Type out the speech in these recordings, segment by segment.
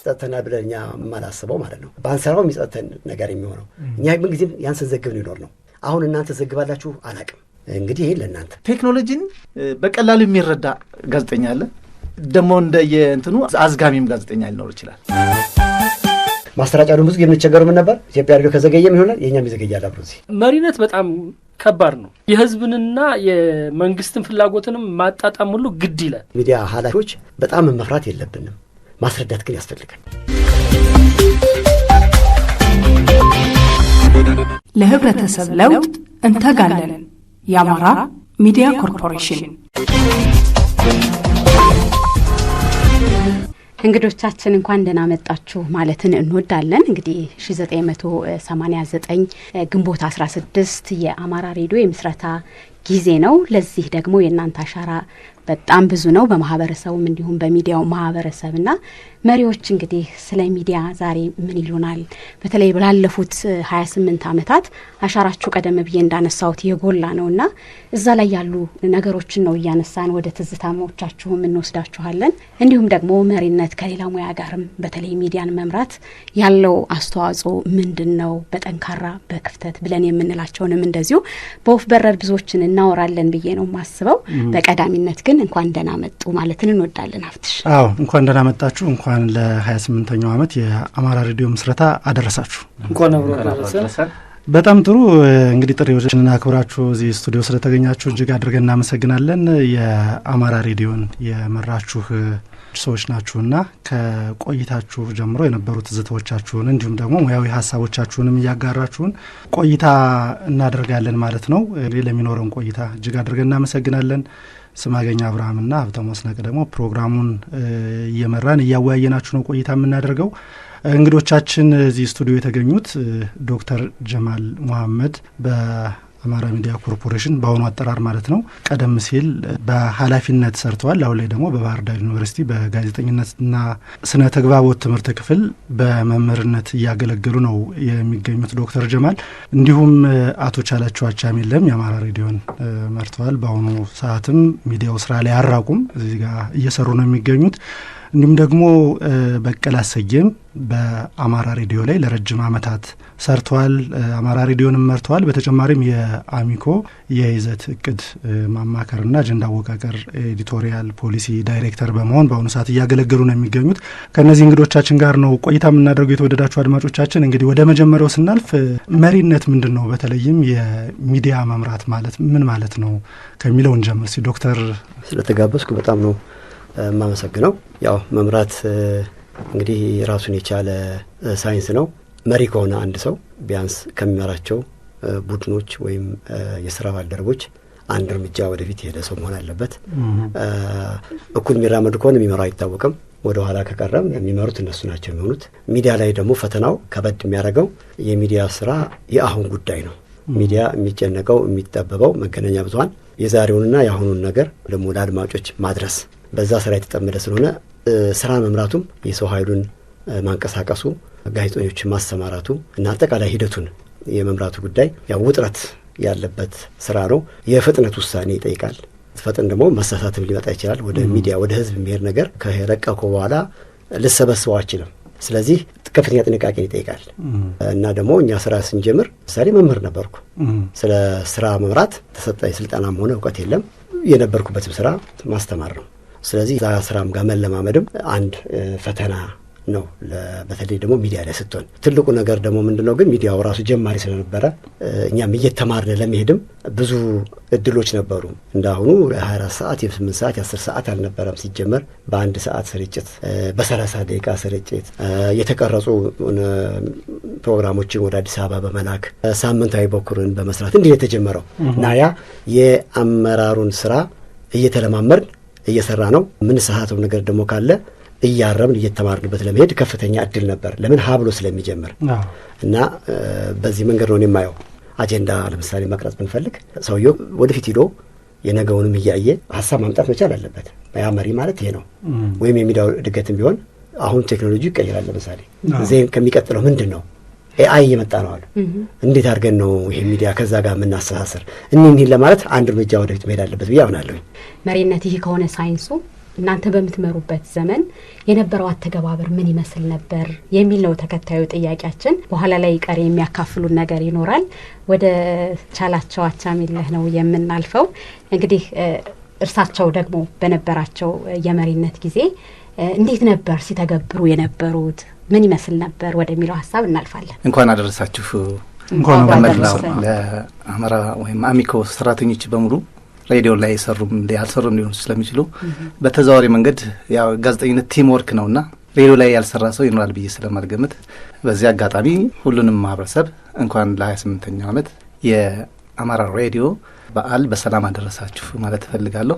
ጸጥተና ብለኛ ማላስበው ማለት ነው ባንሰራው የሚጸጥተን ነገር የሚሆነው እኛ ምን ጊዜ ያን ስንዘግብ ነው ነው አሁን እናንተ ዘግባላችሁ አላቅም እንግዲህ ይሄ ለእናንተ ቴክኖሎጂን በቀላሉ የሚረዳ ጋዜጠኛ አለ ደግሞ እንደ የእንትኑ አዝጋሚም ጋዜጠኛ ሊኖር ይችላል ማስተራጫው ብዙ የምንቸገረው ምን ነበር ኢትዮጵያ ሬዲዮ ከዘገየም ይሆናል የኛም ይዘገያል አብሮ እዚህ መሪነት በጣም ከባድ ነው የህዝብንና የመንግስትን ፍላጎትንም ማጣጣም ሁሉ ግድ ይላል ሚዲያ ኃላፊዎች በጣም መፍራት የለብንም ማስረዳት ግን ያስፈልጋል ለህብረተሰብ ለውጥ እንተጋለን የአማራ ሚዲያ ኮርፖሬሽን እንግዶቻችን እንኳን ደህና መጣችሁ ማለትን እንወዳለን እንግዲህ 1989 ግንቦት 16 የአማራ ሬዲዮ የምስረታ ጊዜ ነው ለዚህ ደግሞ የእናንተ አሻራ በጣም ብዙ ነው በማህበረሰቡም እንዲሁም በሚዲያው ማህበረሰብና መሪዎች እንግዲህ ስለ ሚዲያ ዛሬ ምን ይሉናል በተለይ ባለፉት 28 አመታት አሻራችሁ ቀደም ብዬ እንዳነሳውት የጎላ ነውና እዛ ላይ ያሉ ነገሮችን ነው ያነሳን ወደ ትዝታሞቻችሁ ምን ወስዳችኋለን እንዲሁም ደግሞ መሪነት ከሌላ ሙያ ጋርም በተለይ ሚዲያን መምራት ያለው አስተዋጽኦ ምንድነው በጠንካራ በክፍተት ብለን የምንላቸውንም እንደዚሁ በወፍ በረር ብዙዎችን እናወራለን ብዬ ነው ማስበው በቀዳሚነት ግን እንኳን ደህና መጡ ማለትን እንወዳለን አፍትሽ አዎ እንኳን ደህና መጣችሁ እንኳን ለ28ኛው አመት የአማራ ሬዲዮ ምስረታ አደረሳችሁ እንኳን አብሮ አደረሰ በጣም ጥሩ እንግዲህ ጥሪዎችን አክብራችሁ እዚህ ስቱዲዮ ስለተገኛችሁ እጅግ አድርገን እናመሰግናለን የአማራ ሬዲዮን የመራችሁ ሰዎች ናችሁና ከቆይታችሁ ጀምሮ የነበሩት ዝቶቻችሁን እንዲሁም ደግሞ ሙያዊ ሐሳቦቻችሁንም ያጋራችሁን ቆይታ እናደርጋለን ማለት ነው ለሚኖረን ቆይታ እጅግ አድርገን እናመሰግናለን ስማገኛ አብርሃምና ሀብታሙ አስናቀ ደግሞ ፕሮግራሙን እየመራን እያወያየናችሁ ነው ቆይታ የምናደርገው እንግዶቻችን እዚህ ስቱዲዮ የተገኙት ዶክተር ጀማል መሐመድ በአማራ ሚዲያ ኮርፖሬሽን በአሁኑ አጠራር ማለት ነው ቀደም ሲል በኃላፊነት ሰርተዋል አሁን ላይ ደግሞ በባህር ዳር ዩኒቨርሲቲ በጋዜጠኝነትና ስነ ተግባቦት ትምህርት ክፍል በመምህርነት እያገለገሉ ነው የሚገኙት ዶክተር ጀማል እንዲሁም አቶ ቻላቸው አቻሜለም የአማራ ሬዲዮን መርተዋል በአሁኑ ሰዓትም ሚዲያው ስራ ላይ አራቁም እዚህ ጋር እየሰሩ ነው የሚገኙት እንዲሁም ደግሞ በቀለ አሰየም በአማራ ሬዲዮ ላይ ለረጅም አመታት ሰርተዋል አማራ ሬዲዮንም መርተዋል በተጨማሪም የአሚኮ የይዘት እቅድ ማማከርና አጀንዳ አወቃቀር ኤዲቶሪያል ፖሊሲ ዳይሬክተር በመሆን በአሁኑ ሰዓት እያገለገሉ ነው የሚገኙት ከነዚህ እንግዶቻችን ጋር ነው ቆይታ የምናደርገው የተወደዳችሁ አድማጮቻችን እንግዲህ ወደ መጀመሪያው ስናልፍ መሪነት ምንድነው በተለይም የሚዲያ መምራት ማለት ምን ማለት ነው ከሚለው እንጀምር ዶክተር ስለተጋበዝኩ በጣም ነው ማመሰግነው ያው መምራት እንግዲህ ራሱን የቻለ ሳይንስ ነው መሪ ከሆነ አንድ ሰው ቢያንስ ከሚመራቸው ቡድኖች ወይም የሥራ ባልደረቦች አንድ እርምጃ ወደፊት የሄደ ሰው መሆን አለበት እኩል የሚራመድ ከሆነ የሚመራው አይታወቅም ወደ ኋላ ከቀረም የሚመሩት እነሱ ናቸው የሚሆኑት ሚዲያ ላይ ደግሞ ፈተናው ከበድ የሚያደርገው የሚዲያ ስራ የአሁን ጉዳይ ነው ሚዲያ የሚጨነቀው የሚጠበበው መገናኛ ብዙሃን የዛሬውንና የአሁኑን ነገር ደግሞ ለአድማጮች ማድረስ በዛ ስራ የተጠመደ ስለሆነ ስራ መምራቱም የሰው ኃይሉን ማንቀሳቀሱ ጋዜጠኞችን ማስተማራቱ እና አጠቃላይ ሂደቱን የመምራቱ ጉዳይ ያው ውጥረት ያለበት ስራ ነው የፍጥነት ውሳኔ ይጠይቃል ፈጥን ደግሞ መሳሳትም ሊመጣ ይችላል ወደ ሚዲያ ወደ ህዝብ የሚሄድ ነገር ከረቀቀው በኋላ ልሰበስበው አይችልም ስለዚህ ከፍተኛ ጥንቃቄ ይጠይቃል እና ደግሞ እኛ ስራ ስንጀምር ምሳሌ መምህር ነበርኩ ስለ ስራ መምራት ተሰጣኝ ስልጣናም ሆነ እውቀት የለም የነበርኩበትም ስራ ማስተማር ነው ስለዚህ ዛ ስራም ጋር መለማመድም አንድ ፈተና ነው በተለይ ደግሞ ሚዲያ ላይ ስትሆን ትልቁ ነገር ደግሞ ምንድነው ግን ሚዲያው ራሱ ጀማሪ ስለነበረ እኛም እየተማርን ለመሄድም ብዙ እድሎች ነበሩ እንዳሁኑ 24 ሰዓት የ8 ሰዓት የ10 ሰዓት አልነበረም ሲጀመር በአንድ ሰዓት ስርጭት በ30 ደቂቃ ስርጭት የተቀረጹ ፕሮግራሞችን ወደ አዲስ አበባ በመላክ ሳምንታዊ በኩርን በመስራት እንዲህ የተጀመረው እና ያ የአመራሩን ስራ እየተለማመርን እየሰራ ነው ምን ሰዓቱ ነገር ደግሞ ካለ እያረምን እየተማርንበት ለመሄድ ከፍተኛ እድል ነበር ለምን ሀብሎ ስለሚጀምር እና በዚህ መንገድ ነው የማየው አጀንዳ ለምሳሌ ማቅረጽ ብንፈልግ ሰውየው ወደፊት ሄዶ የነገውንም እያየ ሐሳብ ማምጣት መቻል አለበት ያ መሪ ማለት ይሄ ነው ወይም የሚዲያው እድገትም ቢሆን አሁን ቴክኖሎጂ ይቀየራል ለምሳሌ ዜን ከሚቀጥለው ምንድነው ኤአይ እየመጣ ነው አሉ እንዴት አድርገን ነው ይሄ ሚዲያ ከዛ ጋር የምናስተሳሰር እኒህን ለማለት አንድ እርምጃ ወደፊት መሄድ አለበት ብዬ አምናለሁ መሪነት ይሄ ከሆነ ሳይንሱ እናንተ በምትመሩበት ዘመን የነበረው አተገባበር ምን ይመስል ነበር የሚል ነው ተከታዩ ጥያቄያችን። በኋላ ላይ ቀሪ የሚያካፍሉን ነገር ይኖራል። ወደ ቻላቸው አቻሜለህ ነው የምናልፈው። እንግዲህ እርሳቸው ደግሞ በነበራቸው የመሪነት ጊዜ እንዴት ነበር ሲተገብሩ የነበሩት? ምን ይመስል ነበር ወደሚለው ሀሳብ እናልፋለን። እንኳን አደረሳችሁ። እንኳን ለመላው ለአማራ ወይም አሚኮ ሰራተኞች በሙሉ ሬዲዮ ላይ ያልሰሩም ሊሆኑ ስለሚችሉ በተዘዋዋሪ መንገድ ያው ጋዜጠኝነት ቲም ወርክ ነውና ሬዲዮ ላይ ያልሰራ ሰው ይኖራል ብዬ ስለማልገምት በዚህ አጋጣሚ ሁሉንም ማህበረሰብ እንኳን ለ28ኛው ዓመት የአማራ ሬዲዮ በዓል በሰላም አደረሳችሁ ማለት እፈልጋለሁ።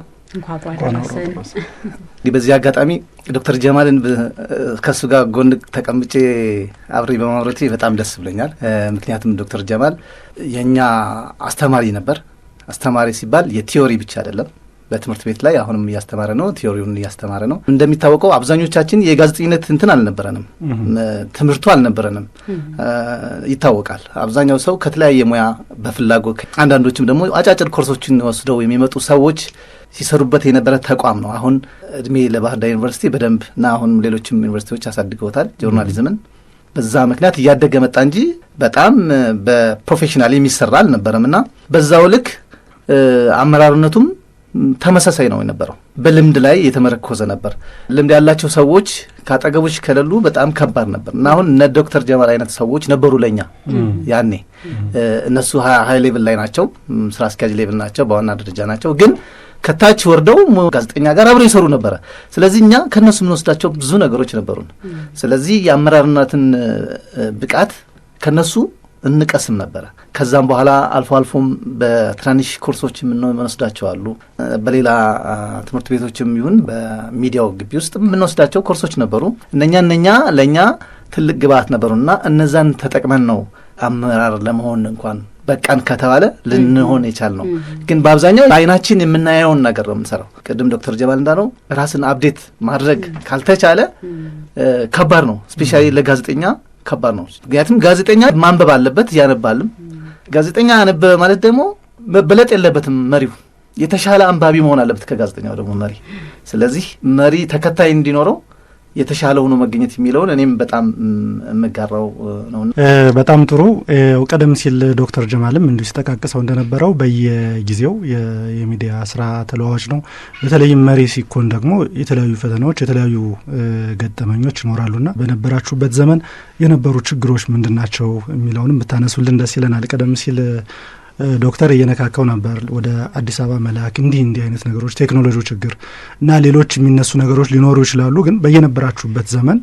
በዚህ አጋጣሚ ዶክተር ጀማልን ከሱ ጋር ጎን ተቀምጬ አብሬ በማውራቴ በጣም ደስ ብሎኛል። ምክንያቱም ዶክተር ጀማል የኛ አስተማሪ ነበር። አስተማሪ ሲባል የቲዮሪ ብቻ አይደለም። በትምህርት ቤት ላይ አሁንም እያስተማረ ነው፣ ቲዮሪውን እያስተማረ ነው። እንደሚታወቀው አብዛኞቻችን የጋዜጠኝነት እንትን አልነበረንም፣ ትምህርቱ አልነበረንም፣ ይታወቃል። አብዛኛው ሰው ከተለያየ ሙያ በፍላጎት አንዳንዶችም ደግሞ አጫጭር ኮርሶችን ወስደው የሚመጡ ሰዎች ሲሰሩበት የነበረ ተቋም ነው። አሁን እድሜ ለባህር ዳር ዩኒቨርሲቲ በደንብ እና አሁን ሌሎችም ዩኒቨርሲቲዎች አሳድገውታል ጆርናሊዝምን። በዛ ምክንያት እያደገ መጣ እንጂ በጣም በፕሮፌሽናል የሚሰራ አልነበረም እና በዛው ልክ አመራርነቱም ተመሳሳይ ነው የነበረው። በልምድ ላይ የተመረኮዘ ነበር። ልምድ ያላቸው ሰዎች ካጠገቦች ከሌሉ በጣም ከባድ ነበር እና አሁን እነ ዶክተር ጀማል አይነት ሰዎች ነበሩ ለኛ ያኔ። እነሱ ሀይ ሌቭል ላይ ናቸው፣ ስራ አስኪያጅ ሌቭል ናቸው፣ በዋና ደረጃ ናቸው። ግን ከታች ወርደው ጋዜጠኛ ጋር አብረው ይሰሩ ነበረ። ስለዚህ እኛ ከነሱ የምንወስዳቸው ብዙ ነገሮች ነበሩን። ስለዚህ የአመራርነትን ብቃት ከነሱ እንቀስም ነበረ። ከዛም በኋላ አልፎ አልፎም በትናንሽ ኮርሶች የምንወስዳቸው አሉ። በሌላ ትምህርት ቤቶችም ይሁን በሚዲያው ግቢ ውስጥ የምንወስዳቸው ኮርሶች ነበሩ። እነኛ ለእኛ ትልቅ ግብዓት ነበሩና እነዛን ተጠቅመን ነው አመራር ለመሆን እንኳን በቃን ከተባለ ልንሆን የቻል ነው። ግን በአብዛኛው በአይናችን የምናየውን ነገር ነው የምንሰራው። ቅድም ዶክተር ጀማል እንዳለው ራስን አፕዴት ማድረግ ካልተቻለ ከባድ ነው። ስፔሻሊ ለጋዜጠኛ ከባድ ነው። ምክንያቱም ጋዜጠኛ ማንበብ አለበት፣ ያነባልም። ጋዜጠኛ አነበበ ማለት ደግሞ መበለጥ የለበትም መሪው። የተሻለ አንባቢ መሆን አለበት ከጋዜጠኛው ደግሞ መሪ። ስለዚህ መሪ ተከታይ እንዲኖረው የተሻለ ሆኖ መገኘት የሚለውን እኔም በጣም የምጋራው ነው። በጣም ጥሩ። ቀደም ሲል ዶክተር ጀማልም እንዲሁ ሲጠቃቅሰው እንደነበረው በየጊዜው የሚዲያ ስራ ተለዋዋጭ ነው። በተለይም መሪ ሲኮን ደግሞ የተለያዩ ፈተናዎች፣ የተለያዩ ገጠመኞች ይኖራሉና በነበራችሁበት ዘመን የነበሩ ችግሮች ምንድናቸው የሚለውንም ብታነሱልን ደስ ይለናል። ቀደም ሲል ዶክተር እየነካከው ነበር ወደ አዲስ አበባ መላክ እንዲህ አይነት ነገሮች፣ ቴክኖሎጂው ችግር እና ሌሎች የሚነሱ ነገሮች ሊኖሩ ይችላሉ። ግን በየነበራችሁበት ዘመን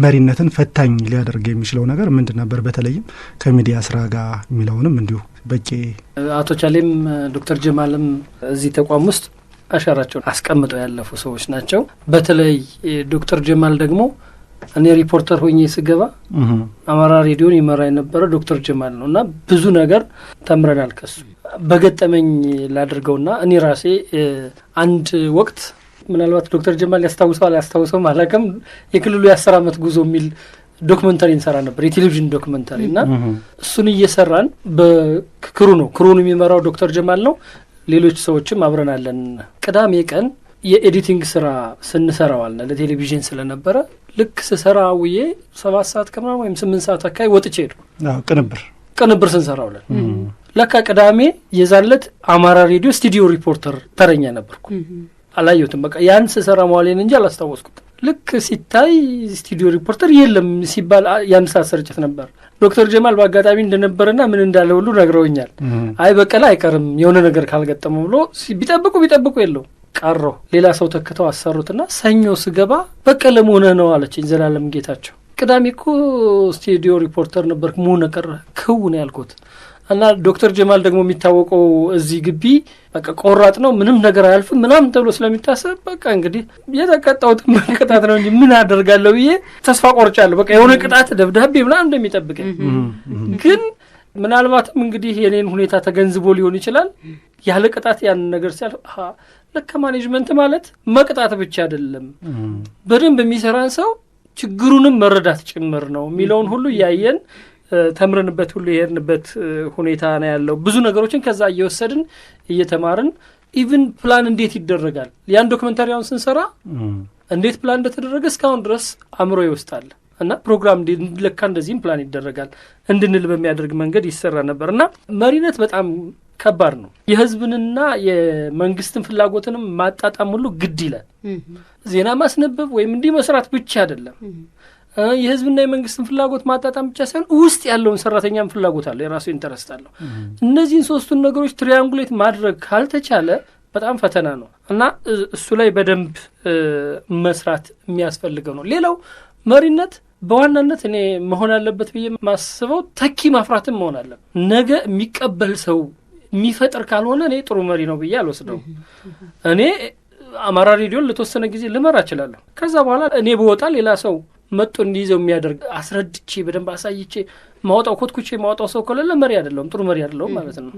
መሪነትን ፈታኝ ሊያደርግ የሚችለው ነገር ምንድን ነበር? በተለይም ከሚዲያ ስራ ጋር የሚለውንም እንዲሁ በቂ አቶ ቻሌም ዶክተር ጀማልም እዚህ ተቋም ውስጥ አሻራቸውን አስቀምጠው ያለፉ ሰዎች ናቸው። በተለይ ዶክተር ጀማል ደግሞ እኔ ሪፖርተር ሆኜ ስገባ አማራ ሬዲዮን ይመራ የነበረ ዶክተር ጀማል ነው እና ብዙ ነገር ተምረናል ከሱ። በገጠመኝ ላድርገውና እኔ ራሴ አንድ ወቅት ምናልባት ዶክተር ጀማል ያስታውሰው አላውቅም፣ የክልሉ የ10 ዓመት ጉዞ የሚል ዶክመንተሪ እንሰራ ነበር፣ የቴሌቪዥን ዶክመንተሪ እና እሱን እየሰራን ክሩን የሚመራው ዶክተር ጀማል ነው። ሌሎች ሰዎችም አብረናለን። ቅዳሜ ቀን የኤዲቲንግ ስራ ስንሰራዋልና ለቴሌቪዥን ስለነበረ ልክ ስሰራ ውዬ 7 ሰዓት ከምናምን ወይም 8 ሰዓት አካባቢ ወጥቼ ሄድኩ። ቅንብር ስንሰራውለን ለካ ቅዳሜ የዛለት አማራ ሬዲዮ ስቱዲዮ ሪፖርተር ተረኛ ነበርኩ። አላየሁትም። በቃ ያን ስሰራ መዋሌን እንጂ አላስታወስኩት። ልክ ሲታይ ስቱዲዮ ሪፖርተር የለም ሲባል ያን ሰዓት ስርጭት ነበር። ዶክተር ጀማል በአጋጣሚ እንደነበረና ምን እንዳለ ሁሉ ነግረውኛል። አይ በቀላ አይቀርም የሆነ ነገር ካልገጠመው ብሎ ቢጠብቁ የለው ቀረው። ሌላ ሰው ተክተው አሰሩትና ሰኞ ስገባ በቀለ መሆነ ነው አለችኝ ዘላለም ጌታቸው። ቅዳሜ እኮ ስቱዲዮ ሪፖርተር ነበር መሆነ ቀረ ክውን ያልኩት እና ዶክተር ጀማል ደግሞ የሚታወቀው እዚህ ግቢ በቃ ቆራጥ ነው፣ ምንም ነገር አያልፍም ምናምን ተብሎ ስለሚታሰብ በቃ እንግዲህ የተቀጣሁት ቅጣት ነው እንጂ ምን አደርጋለሁ ብዬ ተስፋ ቆርጫለሁ። በቃ የሆነ ቅጣት ደብዳቤ ምናምን እንደሚጠብቀኝ ግን ምናልባትም እንግዲህ የኔን ሁኔታ ተገንዝቦ ሊሆን ይችላል። ያለ ቅጣት ያን ነገር ሲያልፍ ለካ ማኔጅመንት ማለት መቅጣት ብቻ አይደለም፣ በደንብ የሚሰራን ሰው ችግሩንም መረዳት ጭምር ነው የሚለውን ሁሉ እያየን ተምረንበት ሁሉ የሄድንበት ሁኔታ ነው ያለው። ብዙ ነገሮችን ከዛ እየወሰድን እየተማርን ኢቭን ፕላን እንዴት ይደረጋል ያን ዶክመንታሪውን ስንሰራ እንዴት ፕላን እንደተደረገ እስካሁን ድረስ አእምሮ ይወስዳል እና ፕሮግራም ለካ እንደዚህም ፕላን ይደረጋል እንድንል በሚያደርግ መንገድ ይሰራ ነበርና መሪነት በጣም ከባድ ነው። የህዝብንና የመንግስትን ፍላጎትንም ማጣጣም ሁሉ ግድ ይላል። ዜና ማስነበብ ወይም እንዲህ መስራት ብቻ አይደለም። የህዝብና የመንግስትን ፍላጎት ማጣጣም ብቻ ሳይሆን ውስጥ ያለውን ሰራተኛም ፍላጎት አለ፣ የራሱ ኢንተረስት አለው። እነዚህን ሶስቱን ነገሮች ትሪያንጉሌት ማድረግ ካልተቻለ በጣም ፈተና ነው እና እሱ ላይ በደንብ መስራት የሚያስፈልገው ነው። ሌላው መሪነት በዋናነት እኔ መሆን አለበት ብዬ ማስበው ተኪ ማፍራትም መሆን አለበት። ነገ የሚቀበል ሰው የሚፈጥር ካልሆነ እኔ ጥሩ መሪ ነው ብዬ አልወስደው። እኔ አማራ ሬዲዮን ለተወሰነ ጊዜ ልመራ እችላለሁ። ከዛ በኋላ እኔ በወጣ ሌላ ሰው መጥቶ እንዲይዘው የሚያደርግ አስረድቼ በደንብ አሳይቼ ማውጣው ኮትኩቼ ማውጣው ሰው ከሌለ መሪ አይደለሁም፣ ጥሩ መሪ አይደለሁም ማለት ነው።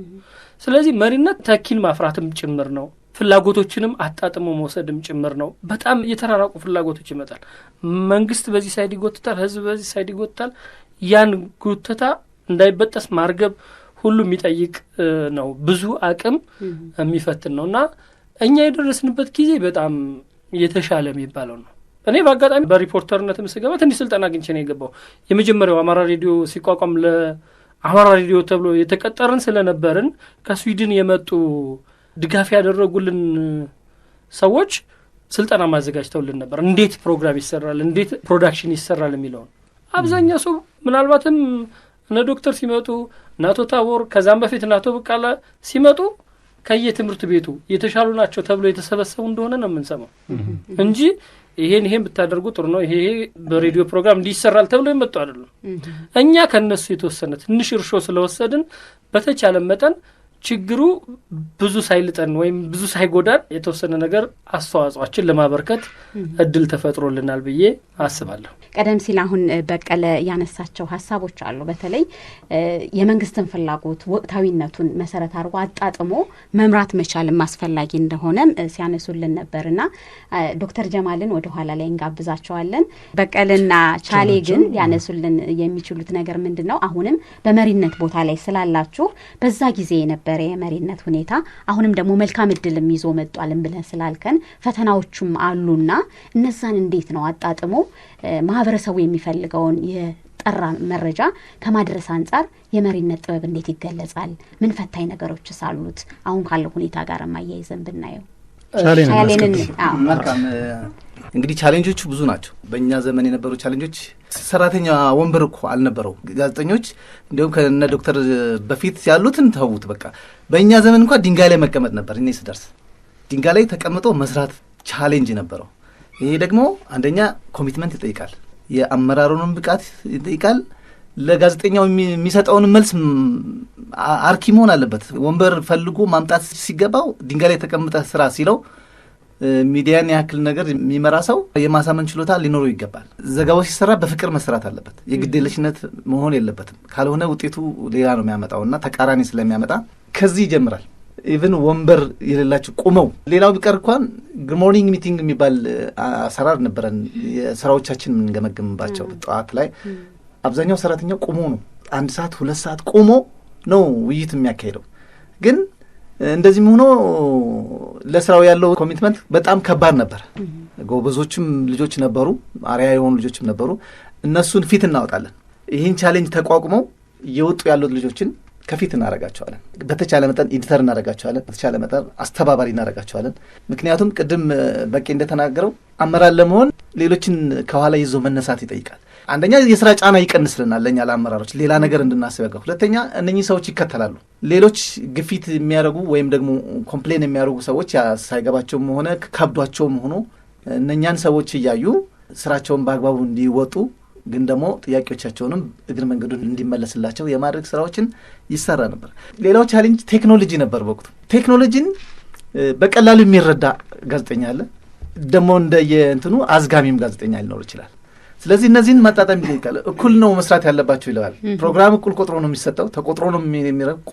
ስለዚህ መሪነት ተኪን ማፍራትም ጭምር ነው። ፍላጎቶችንም አጣጥሞ መውሰድም ጭምር ነው። በጣም የተራራቁ ፍላጎቶች ይመጣል። መንግስት በዚህ ሳይድ ይጎትታል፣ ህዝብ በዚህ ሳይድ ይጎትታል። ያን ጉተታ እንዳይበጠስ ማርገብ ሁሉ የሚጠይቅ ነው። ብዙ አቅም የሚፈትን ነው እና እኛ የደረስንበት ጊዜ በጣም የተሻለ የሚባለው ነው። እኔ በአጋጣሚ በሪፖርተርነትም ስገባ ትንሽ ስልጠና አግኝቼ ነው የገባው። የመጀመሪያው አማራ ሬዲዮ ሲቋቋም ለአማራ ሬዲዮ ተብሎ የተቀጠርን ስለነበርን ከስዊድን የመጡ ድጋፍ ያደረጉልን ሰዎች ስልጠና ማዘጋጅተውልን ነበር። እንዴት ፕሮግራም ይሰራል፣ እንዴት ፕሮዳክሽን ይሰራል የሚለውን አብዛኛው ሰው ምናልባትም እነ ዶክተር ሲመጡ እነ አቶ ታቦር ከዛም በፊት እነ አቶ ብቃላ ሲመጡ ከየትምህርት ቤቱ የተሻሉ ናቸው ተብሎ የተሰበሰቡ እንደሆነ ነው የምንሰማው እንጂ ይሄን ብታደርጉ ጥሩ ነው፣ ይሄ በሬዲዮ ፕሮግራም እንዲሰራል ተብሎ የመጡ አይደለም። እኛ ከነሱ የተወሰነ ትንሽ እርሾ ስለወሰድን በተቻለ መጠን ችግሩ ብዙ ሳይልጠን ወይም ብዙ ሳይጎዳን የተወሰነ ነገር አስተዋጽኦአችን ለማበርከት እድል ተፈጥሮልናል ብዬ አስባለሁ። ቀደም ሲል አሁን በቀለ ያነሳቸው ሀሳቦች አሉ። በተለይ የመንግስትን ፍላጎት ወቅታዊነቱን መሰረት አድርጎ አጣጥሞ መምራት መቻልም አስፈላጊ እንደሆነም ሲያነሱልን ነበርና ዶክተር ጀማልን ወደ ኋላ ላይ እንጋብዛቸዋለን። በቀልና ቻሌ ግን ያነሱልን የሚችሉት ነገር ምንድነው? አሁንም በመሪነት ቦታ ላይ ስላላችሁ በዛ ጊዜ የነበረ የመሪነት ሁኔታ አሁንም ደግሞ መልካም እድልም ይዞ መጥቷልም ብለን ስላልከን ፈተናዎቹም አሉና እነዛን እንዴት ነው አጣጥሞ ማህበረሰቡ የሚፈልገውን የጠራ መረጃ ከማድረስ አንጻር የመሪነት ጥበብ እንዴት ይገለጻል? ምን ፈታኝ ነገሮችስ አሉት? አሁን ካለው ሁኔታ ጋር ማያይዘን ብናየው። ቻሌንጅን መልካም እንግዲህ ቻሌንጆቹ ብዙ ናቸው። በእኛ ዘመን የነበሩ ቻሌንጆች ሰራተኛ ወንበር እኮ አልነበረው። ጋዜጠኞች እንዲሁም ከነ ዶክተር በፊት ያሉትን ተውት። በቃ በእኛ ዘመን እንኳን ድንጋይ ላይ መቀመጥ ነበር። እኔ ስደርስ ድንጋይ ላይ ተቀምጦ መስራት ቻሌንጅ ነበረው። ይሄ ደግሞ አንደኛ ኮሚትመንት ይጠይቃል፣ የአመራሩንም ብቃት ይጠይቃል። ለጋዜጠኛው የሚሰጠውን መልስ አርኪ መሆን አለበት። ወንበር ፈልጎ ማምጣት ሲገባው ድንጋይ ላይ ተቀምጠህ ስራ ሲለው ሚዲያን ያክል ነገር የሚመራ ሰው የማሳመን ችሎታ ሊኖረው ይገባል። ዘገባው ሲሰራ በፍቅር መስራት አለበት። የግዴለሽነት መሆን የለበትም። ካልሆነ ውጤቱ ሌላ ነው የሚያመጣውና ተቃራኒ ስለሚያመጣ ከዚህ ይጀምራል። ኢቭን ወንበር የሌላቸው ቁመው፣ ሌላው ቢቀር እንኳን ጉድ ሞርኒንግ ሚቲንግ የሚባል አሰራር ነበረን። የስራዎቻችን የምንገመግምባቸው ጠዋት ላይ አብዛኛው ሰራተኛው ቁሞ ነው 1 ሰዓት 2 ሰዓት ቁሞ ነው ውይይት የሚያካሄደው። ግን እንደዚህም ሆኖ ለስራው ያለው ኮሚትመንት በጣም ከባድ ነበር። ጎበዞችም ልጆች ነበሩ፣ አሪያ የሆኑ ልጆችም ነበሩ። እነሱን ፊት እናወጣለን። ይህን ቻሌንጅ ተቋቁመው እየወጡ ያሉት ልጆችን ከፊት እናደርጋቸዋለን። በተቻለ መጠን ኤዲተር እናደርጋቸዋለን። በተቻለ መጠን አስተባባሪ እናደርጋቸዋለን። ምክንያቱም ቅድም በቂ እንደተናገረው አመራር ለመሆን ሌሎችን ከኋላ ይዞ መነሳት ይጠይቃል። አንደኛ የስራ ጫና ይቀንስልናል ለእኛ ለአመራሮች፣ ሌላ ነገር እንድናስብ ያገ። ሁለተኛ እነኚህ ሰዎች ይከተላሉ። ሌሎች ግፊት የሚያደርጉ ወይም ደግሞ ኮምፕሌን የሚያደርጉ ሰዎች ሳይገባቸውም ሆነ ከብዷቸውም ሆኖ እነኛን ሰዎች እያዩ ስራቸውን በአግባቡ እንዲወጡ ግን ደግሞ ጥያቄዎቻቸውንም እግር መንገዱን እንዲመለስላቸው የማድረግ ስራዎችን ይሰራ ነበር። ሌላው ቻሌንጅ ቴክኖሎጂ ነበር። በወቅቱ ቴክኖሎጂን በቀላሉ የሚረዳ ጋዜጠኛ አለ፣ ደግሞ እንደ የእንትኑ አዝጋሚም ጋዜጠኛ ሊኖር ይችላል። ስለዚህ እነዚህን ማጣጣም ይጠይቃል። እኩል ነው መስራት ያለባቸው ይለዋል። ፕሮግራም እኩል ቆጥሮ ነው የሚሰጠው፣ ተቆጥሮ ነው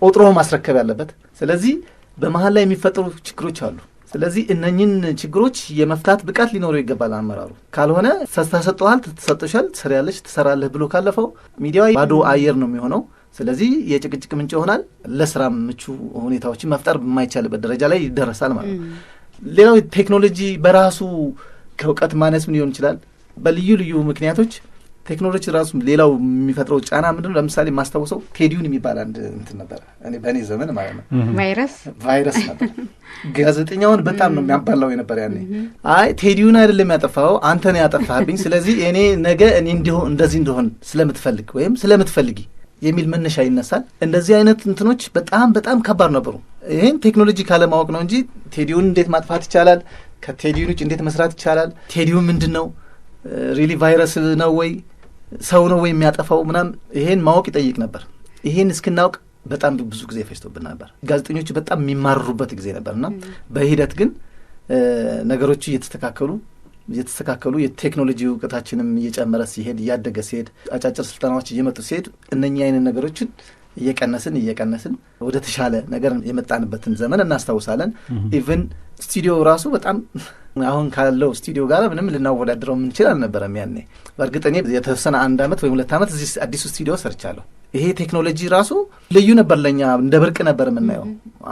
ቆጥሮ ማስረከብ ያለበት። ስለዚህ በመሀል ላይ የሚፈጠሩ ችግሮች አሉ። ስለዚህ እነኝን ችግሮች የመፍታት ብቃት ሊኖረው ይገባል አመራሩ። ካልሆነ ተሰጥቷል፣ ተሰጥቶሻል፣ ትሰሪያለሽ፣ ትሰራለህ ብሎ ካለፈው ሚዲያው ባዶ አየር ነው የሚሆነው። ስለዚህ የጭቅጭቅ ምንጭ ይሆናል። ለስራ ምቹ ሁኔታዎችን መፍጠር በማይቻልበት ደረጃ ላይ ይደረሳል ማለት ነው። ሌላው ቴክኖሎጂ በራሱ ከእውቀት ማነስ ምን ሊሆን ይችላል። በልዩ ልዩ ምክንያቶች ቴክኖሎጂ ራሱ ሌላው የሚፈጥረው ጫና ምንድነው? ለምሳሌ ማስታወሰው ቴዲዩን የሚባል አንድ እንትን ነበር፣ እኔ በእኔ ዘመን ማለት ነው። ቫይረስ ነበር። ጋዜጠኛውን በጣም ነው የሚያባላው የነበር ያኔ። አይ ቴዲዩን አይደለም ያጠፋው አንተ ነው ያጠፋህብኝ፣ ስለዚህ እኔ ነገ እኔ እንደዚህ እንደሆን ስለምትፈልግ ወይም ስለምትፈልጊ የሚል መነሻ ይነሳል። እንደዚህ አይነት እንትኖች በጣም በጣም ከባድ ነበሩ። ይህን ቴክኖሎጂ ካለማወቅ ነው እንጂ ቴዲዩን እንዴት ማጥፋት ይቻላል፣ ከቴዲዩን ውጭ እንዴት መስራት ይቻላል፣ ቴዲዩን ምንድን ነው፣ ሪሊ ቫይረስ ነው ወይ ሰው ነው ወይ የሚያጠፋው ምናምን፣ ይሄን ማወቅ ይጠይቅ ነበር። ይሄን እስክናውቅ በጣም ብዙ ጊዜ ፈጅቶብን ነበር። ጋዜጠኞች በጣም የሚማርሩበት ጊዜ ነበርና በሂደት ግን ነገሮች እየተስተካከሉ የቴክኖሎጂ እውቀታችንም እየጨመረ ሲሄድ እያደገ ሲሄድ አጫጭር ስልጠናዎች እየመጡ ሲሄድ እነኚህ አይነት ነገሮችን እየቀነስን ወደ ተሻለ ነገር የመጣንበትን ዘመን እናስታውሳለን። ኢቭን ስቱዲዮ ራሱ በጣም አሁን ካለው ስቱዲዮ ጋር ምንም ልናወዳድረው የምንችል አልነበረም ያኔ። በእርግጥ እኔ የተወሰነ 1 ዓመት ወይ 2 ዓመት እዚህ አዲሱ ስቱዲዮ ሰርቻለሁ። ይሄ ቴክኖሎጂ ራሱ ልዩ ነበር ለኛ፣ እንደ ብርቅ ነበር የምናየው።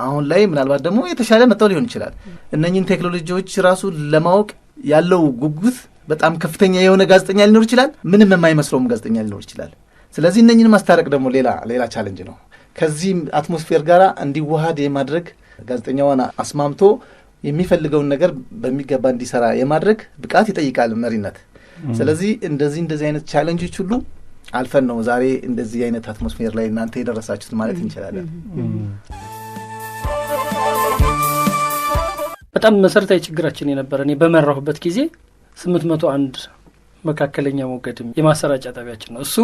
አሁን ላይ ምናልባት ደግሞ የተሻለ መጥተው ሊሆን ይችላል። እነኚህን ቴክኖሎጂዎች ራሱ ለማወቅ ያለው ጉጉት በጣም ከፍተኛ የሆነ ጋዜጠኛ ሊኖር ይችላል፣ ምንም የማይመስለውም ጋዜጠኛ ሊኖር ይችላል። ስለዚህ እነኚህን ማስታረቅ ደግሞ ሌላ ቻሌንጅ ነው። ከዚህ አትሞስፌር ጋር እንዲዋሃድ የማድረግ ጋዜጠኛዋን አስማምቶ የሚፈልገውን ነገር በሚገባ እንዲሰራ የማድረግ ብቃት ይጠይቃል መሪነት። ስለዚህ እንደዚህ አይነት ቻሌንጆች ሁሉ አልፈን ነው ዛሬ እንደዚህ አይነት አትሞስፌር ላይ እናንተ የደረሳችሁት ማለት እንችላለን። በጣም መሰረታዊ ችግራችን የነበረ እኔ በመራሁበት ጊዜ 801 መካከለኛ ሞገድም የማሰራጫ ጣቢያችን ነው። እሱ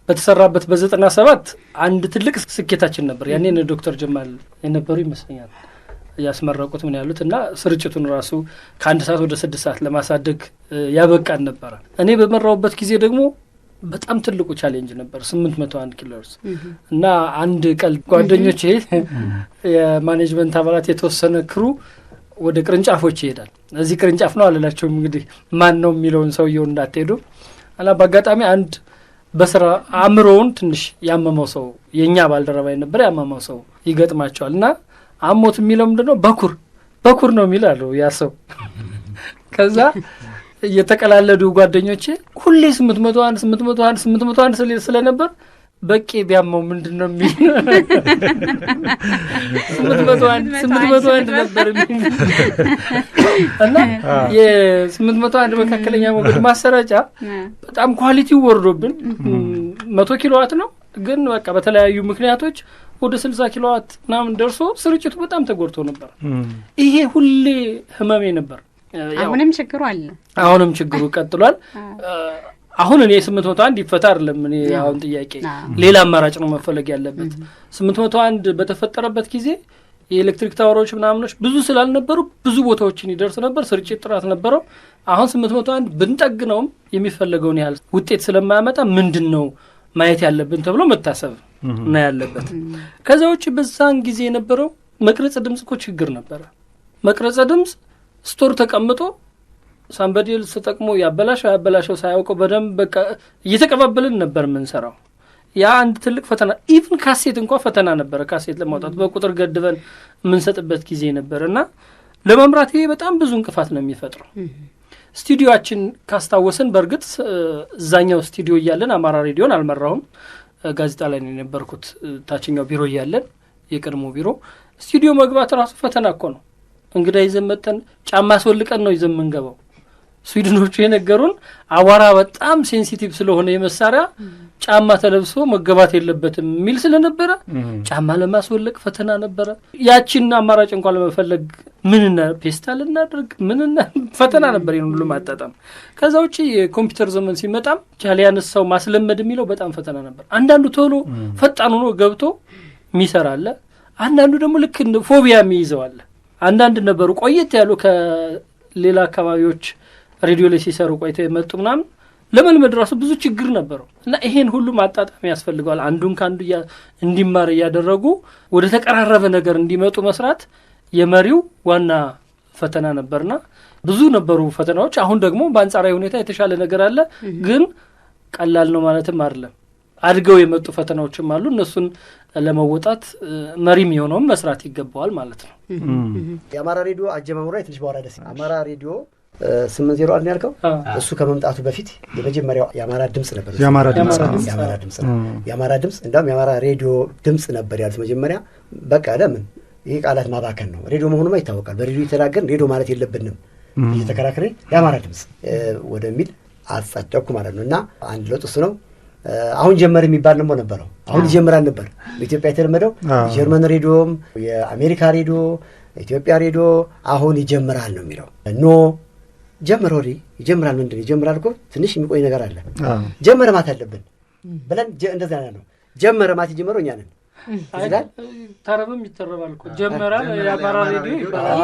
በተሰራበት በ97 አንድ ትልቅ ስኬታችን ነበር። ያኔ ዶክተር ጀማል የነበሩ ይመስለኛል ያስመረቁት ምን ያሉት እና ስርጭቱን ራሱ ከ1 ሰዓት ወደ 6 ሰዓት ለማሳደግ ያበቃን ነበረ። እኔ በመራሁበት ጊዜ ደግሞ በጣም ትልቁ ቻሌንጅ ነበር 801 ኪሎርስ እና አንድ ቀል ጓደኞቼ የማኔጅመንት አባላት የተወሰነ ክሩ ወደ ቅርንጫፎች ይሄዳል። እዚህ ቅርንጫፍ ነው አላላቸውም እንግዲህ ማን ነው የሚለውን ሰውየው እንዳትሄዱ አላ። በአጋጣሚ አንድ በስራ አእምሮውን ትንሽ ያመመው ሰው የኛ ባልደረባይ ነበር። ያመመው ሰው ይገጥማቸዋል እና አሞት የሚለው ምንድነው በኩር ነው የሚላለው ያ ሰው። ከዛ እየተቀላለዱ ጓደኞቼ ሁሌ 801 ስለነበር በቂ ቢያመው ምንድነው የሚል 801 ነበር የሚል እና የ801 መካከለኛ ሞገድ ማሰራጫ በጣም ኳሊቲው ወርዶብን 100 ኪሎዋት ነው ግን በቃ በተለያዩ ምክንያቶች ወደ 60 ኪሎዋት ምናምን ደርሶ ስርጭቱ በጣም ተጎድቶ ነበር። ይሄ ሁሌ ህመሜ ነበር። አሁንም ችግሩ ቀጥሏል። አሁን እኔ 801 ይፈታ አይደለም እኔ አሁን ጥያቄ ሌላ አማራጭ ነው መፈለግ ያለበት። 801 በተፈጠረበት ጊዜ የኤሌክትሪክ ታወሮች ምናምኖች ብዙ ስላልነበሩ ብዙ ቦታዎችን ይደርስ ነበር፣ ስርጭት ጥራት ነበረው። አሁን 801 ብንጠግነውም የሚፈለገውን ያህል ውጤት ስለማያመጣ ምንድነው ማየት ያለብን ተብሎ መታሰብ እና ያለበት። ከዛ ውጪ በዛን ጊዜ የነበረው መቅረጽ ድምጽ እኮ ችግር ነበር። መቅረጽ ድምጽ ስቶር ተቀምጦ ሳምበዲል ተጠቅሞ ያበላሸው ሳያውቀው በደንብ በቃ እየተቀባበልን ነበር የምንሰራው። ያ አንድ ትልቅ ፈተና። ኢቭን ካሴት እንኳን ፈተና ነበር። ካሴት ለማውጣት በቁጥር ገድበን የምንሰጥበት ጊዜ ነበርና ለመምራት ይሄ በጣም ብዙ እንቅፋት ነው የሚፈጥረው። ስቱዲዮአችን ካስታወስን በእርግጥ እዛኛው ስቱዲዮ እያለን አማራ ሬዲዮን አልመራሁም፣ ጋዜጣ ላይ ነው የነበርኩት። ታችኛው ቢሮ እያለን የቀድሞ ቢሮ ስቱዲዮ መግባት ራሱ ፈተና እኮ ነው። እንግዳ ይዘን መጠን ጫማ አስወልቀን ነው ይዘን የምንገባው። ስዊድኖቹ የነገሩን አቧራ በጣም ሴንሲቲቭ ስለሆነ የመሳሪያ ጫማ ተለብሶ መገባት የለበትም የሚል ስለነበረ ጫማ ለማስወለቅ ፈተና ነበረ። ያቺን አማራጭ እንኳን ለመፈለግ ምንና ፔስታል እናድርግ ምንና ፈተና ነበር ይሄን ሁሉ ማጣጣም። ከዛ ውጪ የኮምፒውተር ዘመን ሲመጣም ቻሊያንስ ሰው ማስለመድ የሚለው በጣም ፈተና ነበር። አንዳንዱ ቶሎ ፈጣን ሆኖ ገብቶ የሚሰራለ፣ አንዳንዱ ደግሞ ልክ እንደ ፎቢያ የሚይዘዋል። አንዳንድ ነበሩ ቆየት ያሉ ከሌላ አካባቢዎች ሬዲዮ ላይ ሲሰሩ ቆይተው የመጡ ምናምን ለመልመድ ራሱ ብዙ ችግር ነበረው እና ይሄን ሁሉ ማጣጣም ያስፈልጋል። አንዱን ካንዱ እንዲማር ያደረጉ ወደ ተቀራረበ ነገር እንዲመጡ መስራት የመሪው ዋና ፈተና ነበርና ብዙ ነበሩ ፈተናዎች። አሁን ደግሞ በአንጻራዊ ሁኔታ የተሻለ ነገር አለ፣ ግን ቀላል ነው ማለትም አይደለም። አድገው የመጡ ፈተናዎችም አሉ። እነሱን ለመወጣት መሪም የሆነውም መስራት ይገባዋል ማለት ነው። የአማራ ሬዲዮ አጀማመሩ ላይ ትንሽ ባወራ ደስ ይላል። አማራ ሬዲዮ 801 ያልከው እሱ ከመምጣቱ በፊት የመጀመሪያው የአማራ ድምጽ ነበር። የአማራ ድምጽ እንደውም የአማራ ሬዲዮ ድምጽ ነበር ያሉት መጀመሪያ። በቃ ለምን ይሄ ቃላት ማባከን ነው፣ ሬዲዮ መሆኑማ ይታወቃል፣ በሬዲዮ የተናገርን ሬዲዮ ማለት የለብንም እየተከራከረ የአማራ ድምጽ ወደሚል አጸደቅኩ ማለት ነው። እና አንድ ለውጥ እሱ ነው። አሁን ጀመር የሚባል ደግሞ ነበረው። አሁን ይጀምራል ነበር በኢትዮጵያ የተለመደው ጀርመን ሬዲዮም የአሜሪካ ሬዲዮ ኢትዮጵያ ሬዲዮ አሁን ይጀምራል ነው የሚለው። ኖ ጀመረ ወዲህ ይጀምራል። ምንድን ይጀምራል እኮ ትንሽ የሚቆይ ነገር አለ። ጀመረ ማለት አለብን ብለን እንደዛ ነው። ጀመረ ማለት የጀመረው እኛ ነን። ይላል ተረብም ይተረባል እኮ ጀመራ የአማራ ሬዲዮ ይባላል።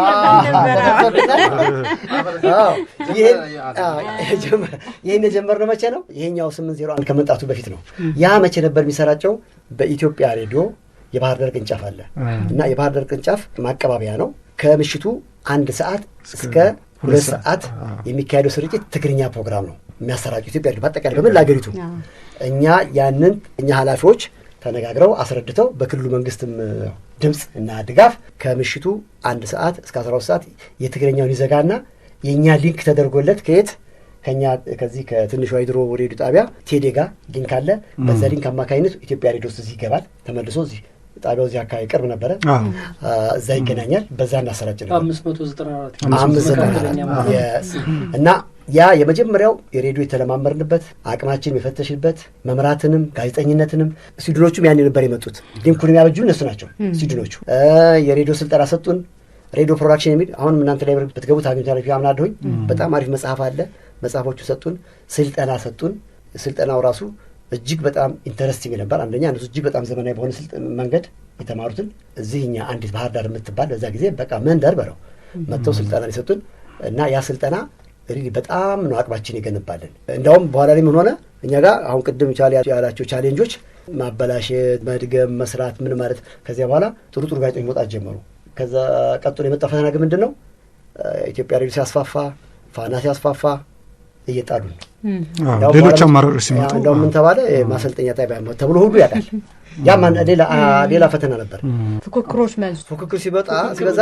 ይሄን የጀመርነው መቼ ነው? ይሄኛው 801 ከመምጣቱ በፊት ነው። ያ መቼ ነበር የሚሰራጨው? በኢትዮጵያ ሬዲዮ የባህር ዳር ቅርንጫፍ አለ እና የባህር ዳር ቅርንጫፍ ማቀባበያ ነው። ከምሽቱ 1 ሰዓት እስከ 2 ሰዓት የሚካሄደው ስርጭት ትግርኛ ፕሮግራም ነው የሚያሰራጨው ኢትዮጵያ ሬዲዮ በአጠቃላይ በመላ ሀገሪቱ። እኛ ያንን እኛ ኃላፊዎች ተነጋግረው አስረድተው በክልሉ መንግስትም ድምፅ እና ድጋፍ ከምሽቱ 1 ሰዓት እስከ 12 ሰዓት የትግረኛውን ይዘጋና የእኛ ሊንክ ተደርጎለት ከኛ ከዚህ ከትንሿ የድሮ ሬዲዮ ጣቢያ ቴሌ ጋር ሊንክ አለ። በዛ ሊንክ አማካኝነት ኢትዮጵያ ሬዲዮ ውስጥ እዚህ ይገባል። ተመልሶ እዚህ ጣቢያው እዚህ አካባቢ ቅርብ ነበረ፣ እዛ ይገናኛል። በዛ እናሰራጭ ነበር 594 እና ያ የመጀመሪያው የሬዲዮ የተለማመርንበት አቅማችን የፈተሽበት መምራትንም ጋዜጠኝነትንም ስቱዲዮቹም ያን ነበር የመጡት። ሊንኩን የሚያበጁ እነሱ ናቸው ስቱዲዮቹ። የሬዲዮ ስልጠና ሰጡን። ሬዲዮ ፕሮዳክሽን የሚል አሁን እናንተ ላይ ብትገቡ ታገኙታላችሁ አምናለሁኝ። በጣም አሪፍ መጽሐፍ አለ። መጽሐፎቹ ሰጡን፣ ስልጠና ሰጡን። ስልጠናው ራሱ እጅግ በጣም ኢንተረስቲንግ ነበር። አንደኛ እነሱ እጅግ በጣም ዘመናዊ በሆነ መንገድ የተማሩትን እዚህ እኛ አንዲት ባህር ዳር የምትባል በዛ ጊዜ በቃ መንደር በለው መጥተው ስልጠና ሊሰጡን እና ያ ስልጠና በጣም ነው አቅማችን ይገነባልን። እንዳውም በኋላ ላይ ምን ሆነ እኛ ጋር አሁን ቅድም ያላቸው ቻሌንጆች ማበላሸት፣ መድገም፣ መስራት ምን ማለት ከዚያ በኋላ ጥሩ ጥሩ ጋዜጦች መውጣት ጀመሩ። ከዛ ቀጥሎ የመጣ ፈተና ግን ምንድን ነው? ኢትዮጵያ ሬዲዮ ሲያስፋፋ፣ ፋና ሲያስፋፋ እየጣሉን ሌሎች አማራጮች ሲመጡ እንደውም ምን ተባለ? ማሰልጠኛ ጣቢያ ተብሎ ሁሉ ያዳል። ያም ሌላ ፈተና ነበር። ፉክክሮች መልስ ፉክክር ሲበዛ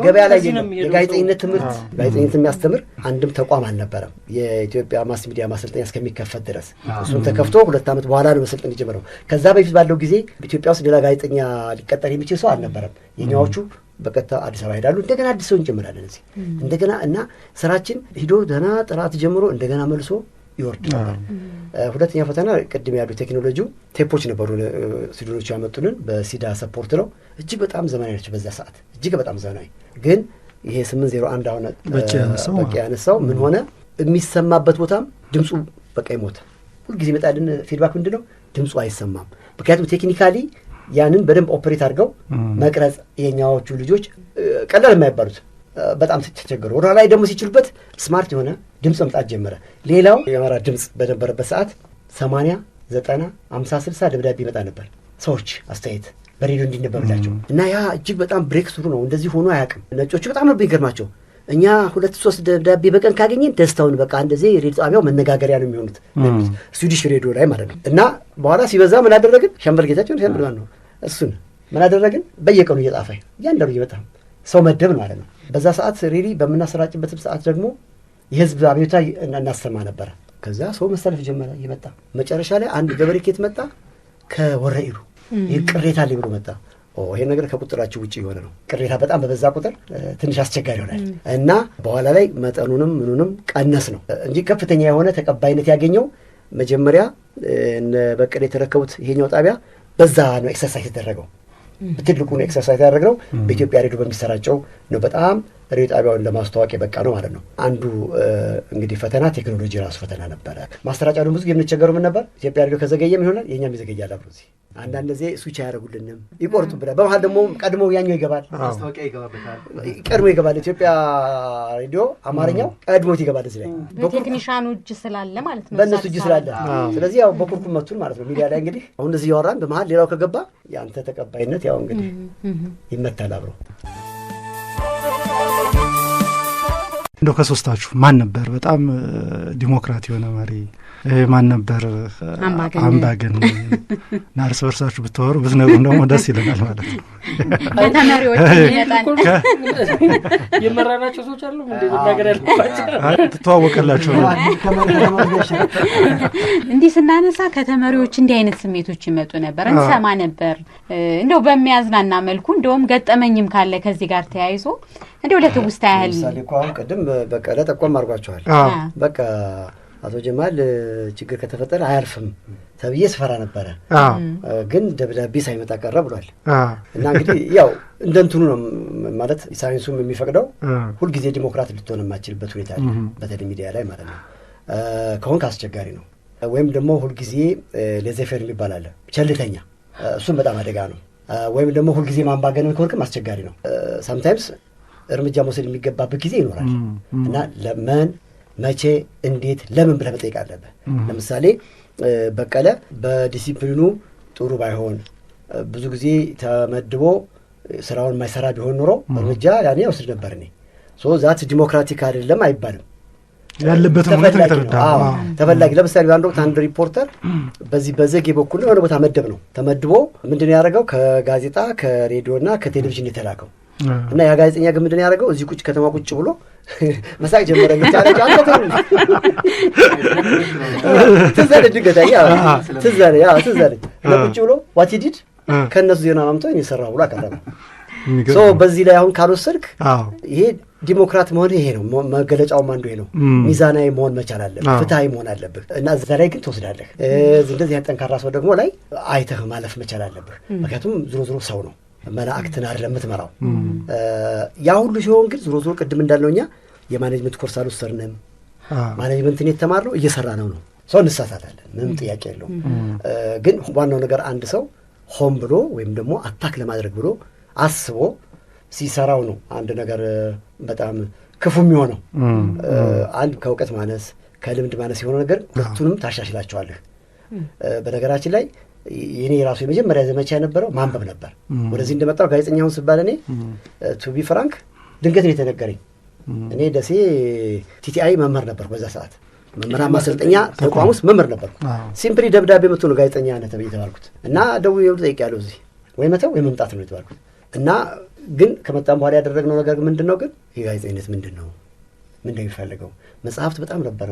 ገበያ ላይ የጋዜጠኝነት ትምህርት ጋዜጠኝነት የሚያስተምር አንድም ተቋም አልነበረም። የኢትዮጵያ ማስ ሚዲያ ማሰልጠኛ እስከሚከፈት ድረስ እሱን ተከፍቶ 2 ዓመት በኋላ ነው መሰልጠን የጀመረው። ከዛ በፊት ባለው ጊዜ ኢትዮጵያ ውስጥ ሌላ ጋዜጠኛ ሊቀጠር የሚችል ሰው አልነበረም። የኛዎቹ በቀጥታ አዲስ አበባ ሄዳሉ። እንደገና አዲስ ሰው እንጀምራለን እዚህ እንደገና እና ስራችን ሂዶ ደህና ጥራት ጀምሮ እንደገና መልሶ ይወርድ ነበር። ሁለተኛ ፈተና ቅድም ያሉ ቴክኖሎጂው ቴፖች ነበሩ ስቱዲዮቹ ያመጡልን በሲዳ ሰፖርት ነው። እጅግ በጣም ዘመናዊ ናቸው በዛ ሰዓት እጅግ በጣም ዘመናዊ። ግን ይሄ 801 አሁን በቂ ያነሳው ምን ሆነ? የሚሰማበት ቦታም ድምፁ በቃ ይሞት። ሁልጊዜ ይመጣልን ፊድባክ ምንድነው? ድምፁ አይሰማም። ምክንያቱም ቴክኒካሊ ያንን በደንብ ኦፕሬት አድርገው መቅረጽ የኛዎቹ ልጆች ቀላል የማይባሉት በጣም ተቸገሩ። ወደ ላይ ደግሞ ሲችሉበት ስማርት የሆነ ድምፅ መምጣት ጀመረ። ሌላው የአማራ ድምፅ በነበረበት ሰዓት 80 90 50 60 ደብዳቤ ይመጣ ነበር። ሰዎች አስተያየት በሬዲዮ እንዲነበብላቸው እና ያ እጅግ በጣም ብሬክ ስሩ ነው። እንደዚህ ሆኖ አያውቅም። ነጮቹ በጣም ነበር ይገርማቸው። እኛ 2-3 ደብዳቤ በቀን ካገኘን ደስታውን በቃ እንደዚህ ሬዲዮ ጣቢያው መነጋገሪያ ነው የሚሆኑት ስዊዲሽ ሬዲዮ ላይ ማለት ነው። እና በኋላ ሲበዛ ምን አደረግን? ሻምበል ጌታቸው ነው እሱን ምን አደረግን? በየቀኑ እየጣፈ እያንዳንዱ እየመጣ ሰው መደብ ማለት ነው። በዛ ሰዓት ሬዲ በምናሰራጭበትም ሰዓት ደግሞ የህዝብ አብዮታ እናሰማ ነበረ። ከዛ ሰው መሰለፍ ጀመረ እየመጣ መጨረሻ ላይ አንድ ገበሬ ኬት መጣ ከወረኢሉ ይህ ቅሬታ ላይ ብሎ መጣ። ይሄ ነገር ከቁጥራችሁ ውጭ የሆነ ነው። ቅሬታ በጣም በበዛ ቁጥር ትንሽ አስቸጋሪ ይሆናል እና በኋላ ላይ መጠኑንም ምኑንም ቀነስ ነው እንጂ ከፍተኛ የሆነ ተቀባይነት ያገኘው መጀመሪያ በቀለ የተረከቡት ይሄኛው ጣቢያ በዛ ነው ኤክሰርሳይዝ የተደረገው። በትልቁ ነው ኤክሰርሳይዝ ያደረገው በኢትዮጵያ ሬዲዮ በሚሰራጨው ነው። በጣም ሬዲዮ ጣቢያውን ለማስተዋወቅ የበቃ ነው ማለት ነው። አንዱ እንግዲህ ፈተና ቴክኖሎጂ ራሱ ፈተና ነበረ። ማስተራጫ ደግሞ ብዙ የምንቸገረው ምን ነበር? ኢትዮጵያ ሬዲዮ ከዘገየም ይሆናል የኛም ይዘገያል አብሮ እዚህ አንዳንድ ጊዜ ስዊች አያደርጉልንም ይቆርጡብናል። በመሀል ደግሞ ቀድሞ ያኛው ይገባል፣ ማስታወቂያ ይገባበታል፣ ቀድሞ ይገባል። ኢትዮጵያ ሬዲዮ አማርኛው ቀድሞት ይገባል እዚህ ላይ በቴክኒሻኑ እጅ ስላለ ማለት ነው፣ በእነሱ እጅ ስላለ። ስለዚህ ያው በኩርኩም መቱን ማለት ነው። ሚዲያ ላይ እንግዲህ አሁን እንደዚህ ያወራን በመሀል ሌላው ከገባ ያንተ ተቀባይነት ያው እንግዲህ ይመታል አብሮ። እንደው ከሶስታችሁ ማን ነበር በጣም ዲሞክራት የሆነ መሪ? ማን ነበር አምባገነን? እና እርስ በርሳችሁ ብታወሩ ብትነግሩን ደግሞ ደስ ይለናል ማለት ነው። ከተመሪዎች ይመጣል የመራናቸው ሰዎች አሉ እንዴ ነገር ያለባቸው ትተዋወቃላችሁ ነው። እንዲህ ስናነሳ ከተመሪዎች እንዲህ አይነት ስሜቶች ይመጡ ነበር፣ እንሰማ ነበር። እንደው በሚያዝናና መልኩ እንደውም ገጠመኝም ካለ ከዚህ ጋር ተያይዞ እንደው ለትውስታ ያህል ለምሳሌ እኮ አሁን ቅድም በቀለ ጠቆም አድርጓቸዋል። በቃ አቶ ጀማል ችግር ከተፈጠረ አያልፍም ተብዬ ስፈራ ነበረ፣ ግን ደብዳቤ ሳይመጣ ቀረ ብሏል። እና እንግዲህ ያው እንደ እንትኑ ነው ማለት ሳይንሱም የሚፈቅደው ሁልጊዜ ዲሞክራት ልትሆን የማችልበት ሁኔታ አለ፣ በተለይ ሚዲያ ላይ ማለት ነው። ከሆንክ አስቸጋሪ ነው። ወይም ደግሞ ሁልጊዜ ሌዘፌር የሚባል አለ፣ ቸልተኛ፣ እሱም በጣም አደጋ ነው። ወይም ደግሞ ሁልጊዜ ማምባገነን ከሆንክም አስቸጋሪ ነው። ሳምታይምስ እርምጃ መውሰድ የሚገባበት ጊዜ ይኖራል እና ለምን መቼ እንዴት ለምን ብለህ መጠየቅ አለብህ። ለምሳሌ በቀለ በዲሲፕሊኑ ጥሩ ባይሆን ብዙ ጊዜ ተመድቦ ስራውን የማይሰራ ቢሆን ኖሮ እርምጃ ያኔ ወስድ ነበር። እኔ ዛት ዲሞክራቲክ አይደለም አይባልም። ያለበትን ሁኔታ የተረዳ ተፈላጊ። ለምሳሌ በአንድ ወቅት አንድ ሪፖርተር በዚህ በዘጌ በኩል የሆነ ቦታ መደብ ነው ተመድቦ ምንድን ነው ያደረገው? ከጋዜጣ ከሬዲዮና ከቴሌቪዥን የተላከው እና ያ ጋዜጠኛ ግን ምንድን ያደረገው? እዚህ ቁጭ ከተማ ቁጭ ብሎ መሳቅ ጀመረ። ልቻለች አንተተሩ ትዛለች ድንገታኛ ትዛለች ቁጭ ብሎ ዋቲዲድ ከእነሱ ዜና ማምቶ የሚሰራ ብሎ አቀረበ። በዚህ ላይ አሁን ካልወሰድክ ይሄ ዲሞክራት መሆን ይሄ ነው መገለጫውም አንዱ ይሄ ነው። ሚዛናዊ መሆን መቻል አለብህ፣ ፍትሀዊ መሆን አለብህ እና እዛ ላይ ግን ትወስዳለህ። እንደዚህ ጠንካራ ሰው ደግሞ ላይ አይተህ ማለፍ መቻል አለብህ። ምክንያቱም ዞሮ ዞሮ ሰው ነው፣ መላእክትን አይደለም የምትመራው። ያ ሁሉ ሲሆን ግን ዞሮ ዞሮ ቅድም እንዳልነው እኛ የማኔጅመንት ኮርስ አልወሰድንም። ማኔጅመንትን የተማርነው እየሰራ ነው። ሰው እንሳሳታለን፣ ምንም ጥያቄ የለውም። ግን ዋናው ነገር አንድ ሰው ሆን ብሎ ወይም ደግሞ አታክ ለማድረግ ብሎ አስቦ ሲሰራው ነው አንድ ነገር በጣም ክፉ የሚሆነው። አንድ ከእውቀት ማነስ ከልምድ ማነስ የሆነ ነገር ሁለቱንም ታሻሽላቸዋለህ። በነገራችን ላይ የኔ የራሱ የመጀመሪያ ዘመቻ የነበረው ማንበብ ነበር። ወደዚህ እንደመጣው ጋዜጠኛውን ስባል እኔ ቱቢ ፍራንክ ድንገት ነው የተነገረኝ። እኔ ደሴ ቲቲአይ መምህር ነበርኩ። በዛ ሰዓት መምህራን ማሰልጠኛ ተቋም ውስጥ መምህር ነበርኩ። ሲምፕሊ ደብዳቤ መጥቶ ነው ጋዜጠኛ ነህ ተብዬ የተባልኩት እና ደውዬ ጠይቄያለሁ። እዚህ ወይ መተው ወይ መምጣት ነው የተባልኩት እና ግን ከመጣም በኋላ ያደረግነው ነገር ምንድን ነው? ግን የጋዜጠኝነት ምንድን ነው የሚፈልገው? መጽሐፍት በጣም ነበረ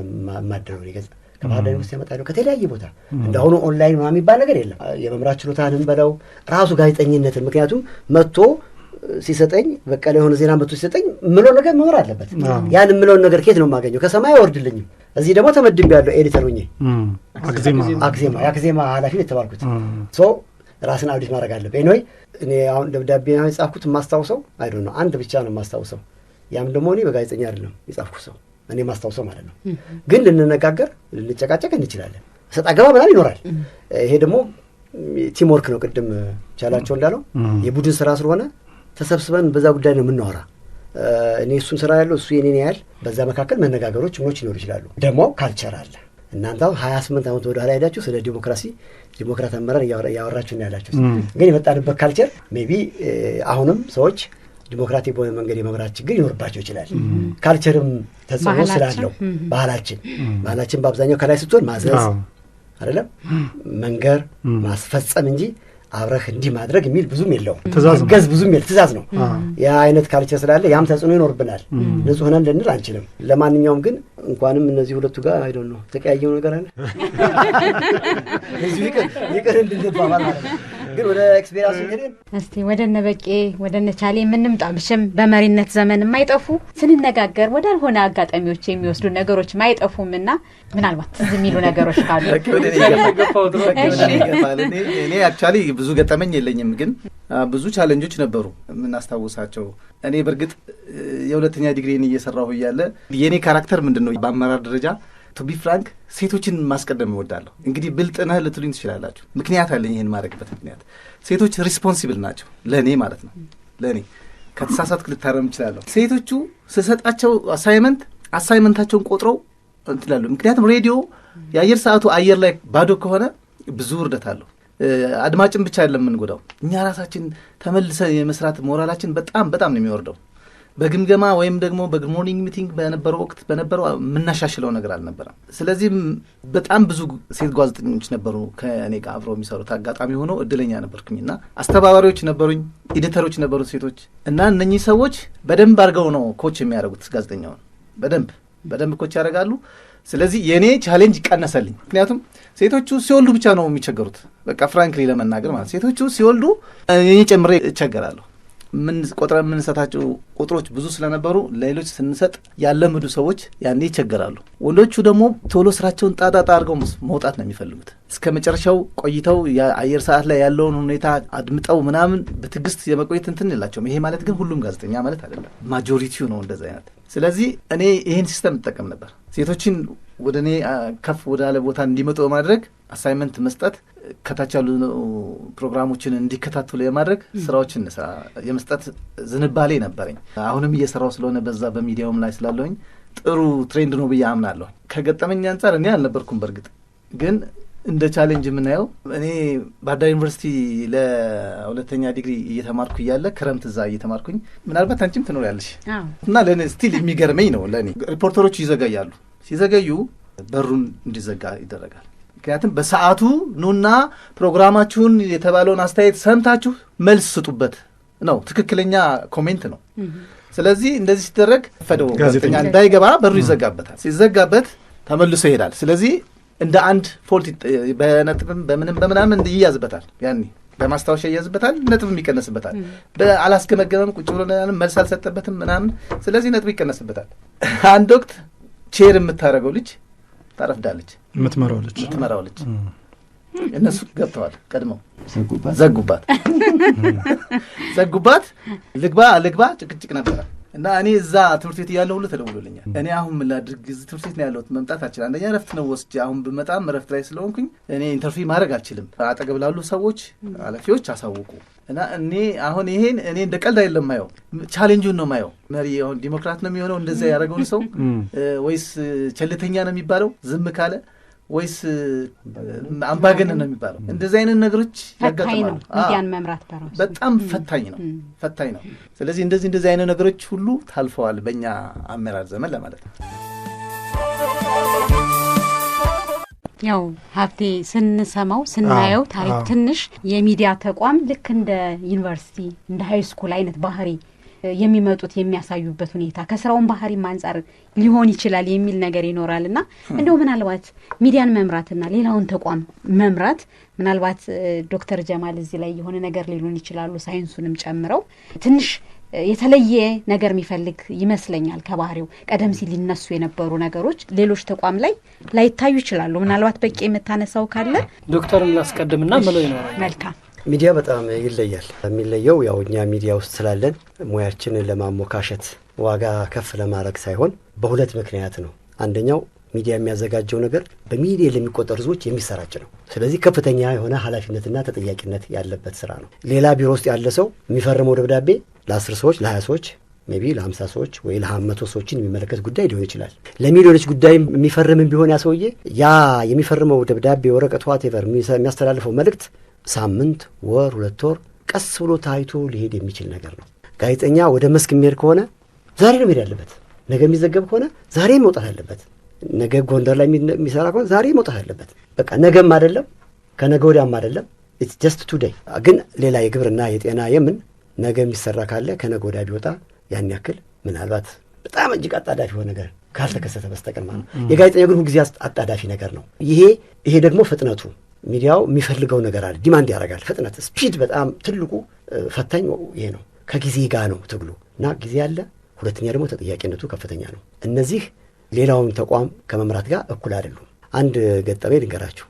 ማደረው ይገጽ ከባህር ዳር ዩኒቨርሲቲ ያመጣለሁ ከተለያየ ቦታ። እንደአሁኑ ኦንላይን ምናምን የሚባል ነገር የለም። የመምራት ችሎታህን በለው ራሱ ጋዜጠኝነትን። ምክንያቱም መጥቶ ሲሰጠኝ በቀለ የሆነ ዜና መጥቶ ሲሰጠኝ ምለው ነገር መኖር አለበት። ያን ምለውን ነገር ከየት ነው የማገኘው? ከሰማይ አይወርድልኝም። እዚህ ደግሞ ተመድቤያለሁ ኤዲተር ሆኜ አክዜማ ኃላፊ ነው የተባልኩት። ራስን አውዲት ማድረግ አለብህ። ኤኒዌይ እኔ አሁን ደብዳቤ የጻፍኩት የማስታውሰው አይዶን ነው አንድ ብቻ ነው የማስታውሰው። ያም ደግሞ እኔ በጋዜጠኛ አይደለም የጻፍኩት ሰው እኔ ማስታውሰው ማለት ነው። ግን ልንነጋገር ልንጨቃጨቅ እንችላለን። ሰጣ ገባ ምናምን ይኖራል። ይሄ ደግሞ ቲም ወርክ ነው። ቅድም ቻላቸው እንዳለው የቡድን ስራ ስለሆነ ተሰብስበን በዛ ጉዳይ ነው የምናወራ። እኔ እሱን ስራ ያለው እሱ የኔን ያህል በዛ መካከል መነጋገሮች ምኖች ይኖሩ ይችላሉ። ደግሞ ካልቸር አለ። እናንተ 28 ዓመት ወደ ኋላ ሄዳችሁ ስለ ዲሞክራት አመራር እያወራችሁ ነው ያላችሁ። ግን የመጣንበት ካልቸር ሜቢ አሁንም ሰዎች ዲሞክራቲክ በሆነ መንገድ የመምራት ችግር ይኖርባቸው ይችላል። ካልቸርም ተጽዕኖ ስላለው ባህላችን በአብዛኛው ከላይ ስትሆን ማዘዝ አይደለም መንገር ማስፈጸም እንጂ አብረህ እንዲህ ማድረግ የሚል ብዙም የለውም። ገዝ ብዙም የለ ትእዛዝ ነው። ያ አይነት ካልቸር ስላለ ያም ተጽዕኖ ይኖርብናል። ንጹህ ነን ልንል አንችልም። ለማንኛውም ግን እንኳንም እነዚህ ሁለቱ ጋር አይዶን ነው ተቀያየው ነገር አለ እዚህ ይቅር እንድንባባል ማለት ነው። ግን ወደ ኤክስፔሪንስ ሄደን እስቲ ወደ ነበቄ ወደ ነቻሌ የምንምጣ ብሽም በመሪነት ዘመን የማይጠፉ ስንነጋገር ወዳልሆነ አጋጣሚዎች የሚወስዱ ነገሮች ማይጠፉምና ምናልባት እዚህ የሚሉ ነገሮች ካሉ እኔ አክቹአሊ ብዙ ገጠመኝ የለኝም፣ ግን ብዙ ቻሌንጆች ነበሩ የምናስታውሳቸው። እኔ በእርግጥ የሁለተኛ ዲግሪን እየሰራሁ እያለ የእኔ ካራክተር ምንድን ነው በአመራር ደረጃ ቱ ቢ ፍራንክ ሴቶችን ማስቀደም እወዳለሁ። እንግዲህ ብልጥ ነህ ልትሉኝ ትችላላችሁ። ምክንያት አለኝ ይህን ማድረግበት ምክንያት። ሴቶች ሪስፖንሲብል ናቸው ለእኔ ማለት ነው። ለእኔ ከተሳሳትኩ ልታረም እችላለሁ። ሴቶቹ ስሰጣቸው አሳይመንታቸውን ቆጥረው እንትላሉ። ምክንያቱም ሬዲዮ የአየር ሰዓቱ አየር ላይ ባዶ ከሆነ ብዙ ውርደት አለው። አድማጭን ብቻ አይደለም የምንጎዳው፣ እኛ ራሳችን ተመልሰን የመስራት ሞራላችን በጣም ነው የሚወርደው። በግምገማ ወይም ደግሞ በጉድ ሞርኒንግ ሚቲንግ በነበረው ወቅት በነበረው የምናሻሽለው ነገር አልነበረም። ስለዚህም በጣም ብዙ ሴት ጋዜጠኞች ነበሩ ከእኔ ጋር አብረው የሚሰሩት። አጋጣሚ ሆኖ እድለኛ ነበርኩኝና አስተባባሪዎች ነበሩኝ፣ ኤዲተሮች ነበሩት ሴቶች እና እነኚህ ሰዎች በደንብ አድርገው ነው ኮች የሚያደርጉት ጋዜጠኛውን በደንብ ኮች ያደርጋሉ። ስለዚህ የእኔ ቻሌንጅ ቀነሰልኝ። ምክንያቱም ሴቶቹ ሲወልዱ ብቻ ነው የሚቸገሩት። በቃ ፍራንክሊ ለመናገር ማለት ሴቶቹ ሲወልዱ እኔ ጨምሬ እቸገራለሁ። ቆጥረን የምንሰጣቸው ቁጥሮች ብዙ ስለነበሩ ለሌሎች ስንሰጥ ያለምዱ ሰዎች ያኔ ይቸገራሉ። ወንዶቹ ደግሞ ቶሎ ስራቸውን ጣጣጣ አድርገው መውጣት ነው የሚፈልጉት። እስከ መጨረሻው ቆይተው የአየር ሰዓት ላይ ያለውን ሁኔታ አድምጠው ምናምን በትዕግስት የመቆየት እንትን የላቸውም። ይሄ ማለት ግን ሁሉም ጋዜጠኛ ማለት አይደለም፣ ማጆሪቲው ነው እንደዛ አይነት። ስለዚህ እኔ ይህን ሲስተም እጠቀም ነበር። ሴቶችን ወደ እኔ ከፍ ወዳለ ቦታ እንዲመጡ በማድረግ አሳይመንት መስጠት፣ ከታች ያሉ ፕሮግራሞችን እንዲከታተሉ የማድረግ ስራዎችን የመስጠት ዝንባሌ ነበረኝ። አሁንም እየሰራው ስለሆነ በዛ በሚዲያውም ላይ ስላለሁኝ ጥሩ ትሬንድ ነው ብዬ አምናለሁ። ከገጠመኝ አንጻር እኔ አልነበርኩም። በእርግጥ ግን እንደ ቻሌንጅ የምናየው እኔ ባህርዳር ዩኒቨርሲቲ ለሁለተኛ ዲግሪ እየተማርኩ እያለ ክረምት እዛ እየተማርኩኝ ምናልባት አንቺም ትኖሪያለሽ እና ለእኔ ስቲል የሚገርመኝ ነው። ለእኔ ሪፖርተሮች ይዘገያሉ። ሲዘገዩ በሩን እንዲዘጋ ይደረጋል። ምክንያቱም በሰዓቱ ኑና ፕሮግራማችሁን የተባለውን አስተያየት ሰምታችሁ መልስ ስጡበት ነው። ትክክለኛ ኮሜንት ነው። ስለዚህ እንደዚህ ሲደረግ ፈደው ጋዜጠኛ እንዳይገባ በሩ ይዘጋበታል። ሲዘጋበት ተመልሶ ይሄዳል። ስለዚህ እንደ አንድ ፎልት በነጥብም በምንም በምናምን ይያዝበታል። ያኔ በማስታወሻ ይያዝበታል፣ ነጥብም ይቀነስበታል። አላስገመገመም፣ ቁጭ ብሎ መልስ አልሰጠበትም ምናምን፣ ስለዚህ ነጥብ ይቀነስበታል። አንድ ወቅት ቼር የምታደርገው ልጅ ታረፍዳለች፣ የምትመራው ልጅ እነሱ ገብተዋል፣ ቀድመው ዘጉባት። ልግባ ጭቅጭቅ ነበረ እና እኔ እዛ ትምህርት ቤት እያለሁ ሁሉ ተደውሎልኛል። እኔ አሁን ምን ላድርግ እዚህ ትምህርት ቤት ነው ያለሁት፣ መምጣት አልችልም። አንደኛ ረፍት ነው ወስጄ አሁን ብመጣም ረፍት ላይ ስለሆንኩኝ እኔ ኢንተርቪው ማድረግ አልችልም። አጠገብ ላሉ ሰዎች ኃላፊዎች አሳውቁ እና እኔ አሁን ይሄን እኔ እንደ ቀልድ አይደለም ማየው፣ ቻሌንጁን ነው ማየው። መሪ አሁን ዲሞክራት ነው የሚሆነው እንደዛ ያደረገውን ሰው ወይስ ቸልተኛ ነው የሚባለው ዝም ካለ ወይስ አምባገነን ነው የሚባለው? እንደዚህ አይነት ነገሮች ያጋጥማሉ። ሚዲያን መምራት በራሱ በጣም ፈታኝ ነው። ስለዚህ እንደዚህ አይነት ነገሮች ሁሉ ታልፈዋል በእኛ አመራር ዘመን ለማለት ነው። ያው ሀብቴ ስንሰማው ስናየው ታሪክ ትንሽ የሚዲያ ተቋም ልክ እንደ ዩኒቨርሲቲ እንደ ሃይ ስኩል አይነት ባህሪ የሚመጡት የሚያሳዩበት ሁኔታ ከስራውን ባህሪም አንጻር ሊሆን ይችላል የሚል ነገር ይኖራል እና እንደው ምናልባት ሚዲያን መምራትና ሌላውን ተቋም መምራት ምናልባት ዶክተር ጀማል እዚህ ላይ የሆነ ነገር ሊሉን ይችላሉ፣ ሳይንሱንም ጨምረው ትንሽ የተለየ ነገር የሚፈልግ ይመስለኛል ከባህሪው። ቀደም ሲል ሊነሱ የነበሩ ነገሮች ሌሎች ተቋም ላይ ላይታዩ ይችላሉ። ምናልባት በቂ የምታነሳው ካለ ዶክተርን ላስቀድምና ምለው ይኖራል። መልካም። ሚዲያ በጣም ይለያል። የሚለየው ያው እኛ ሚዲያ ውስጥ ስላለን ሙያችንን ለማሞካሸት ዋጋ ከፍ ለማድረግ ሳይሆን በሁለት ምክንያት ነው። አንደኛው ሚዲያ የሚያዘጋጀው ነገር በሚሊዮን ለሚቆጠሩ ህዝቦች የሚሰራጭ ነው። ስለዚህ ከፍተኛ የሆነ ኃላፊነትና ተጠያቂነት ያለበት ስራ ነው። ሌላ ቢሮ ውስጥ ያለ ሰው የሚፈርመው ደብዳቤ ለ10 ሰዎች ለ20 ሰዎች ሜቢ ለ50 ሰዎች ወይ ለ100 ሰዎችን የሚመለከት ጉዳይ ሊሆን ይችላል። ለሚሊዮኖች ጉዳይ የሚፈርምም ቢሆን ያ ሰውዬ ያ የሚፈርመው ደብዳቤ ወረቀት ዋቴቨር የሚያስተላልፈው መልእክት ሳምንት፣ ወር፣ 2 ወር ቀስ ብሎ ታይቶ ሊሄድ የሚችል ነገር ነው። ጋዜጠኛ ወደ መስክ የሚሄድ ከሆነ ዛሬ ነው መሄድ ያለበት። ነገ የሚዘገብ ከሆነ ዛሬ መውጣት አለበት። ነገ ጎንደር ላይ የሚሰራ ከሆነ ዛሬ መውጣት አለበት። በቃ ነገም አይደለም ከነገ ወዲያም አይደለም፣ ኢትስ ጀስት ቱዴይ። ግን ሌላ የግብርና የጤና የምን ነገ የሚሰራ ካለ ከነገ ወዲያ ቢወጣ ያን ያክል ምናልባት በጣም እጅግ አጣዳፊ የሆነ ነገር ካልተከሰተ በስተቀር ማለት ነው። የጋዜጠኛ ግን ሁልጊዜ አጣዳፊ ነገር ነው። ይሄ ደግሞ ፍጥነቱ ሚዲያው የሚፈልገው ነገር አለ፣ ዲማንድ ያደርጋል። ፍጥነት ስፒድ በጣም ትልቁ ፈታኝ ይሄ ነው። ከጊዜ ጋር ነው ትግሉ እና ጊዜ አለ። ሁለተኛ ደግሞ ተጠያቂነቱ ከፍተኛ ነው። እነዚህ ሌላውን ተቋም ከመምራት ጋር እኩል አይደሉም። አንድ ገጠሜ ልንገራችሁ።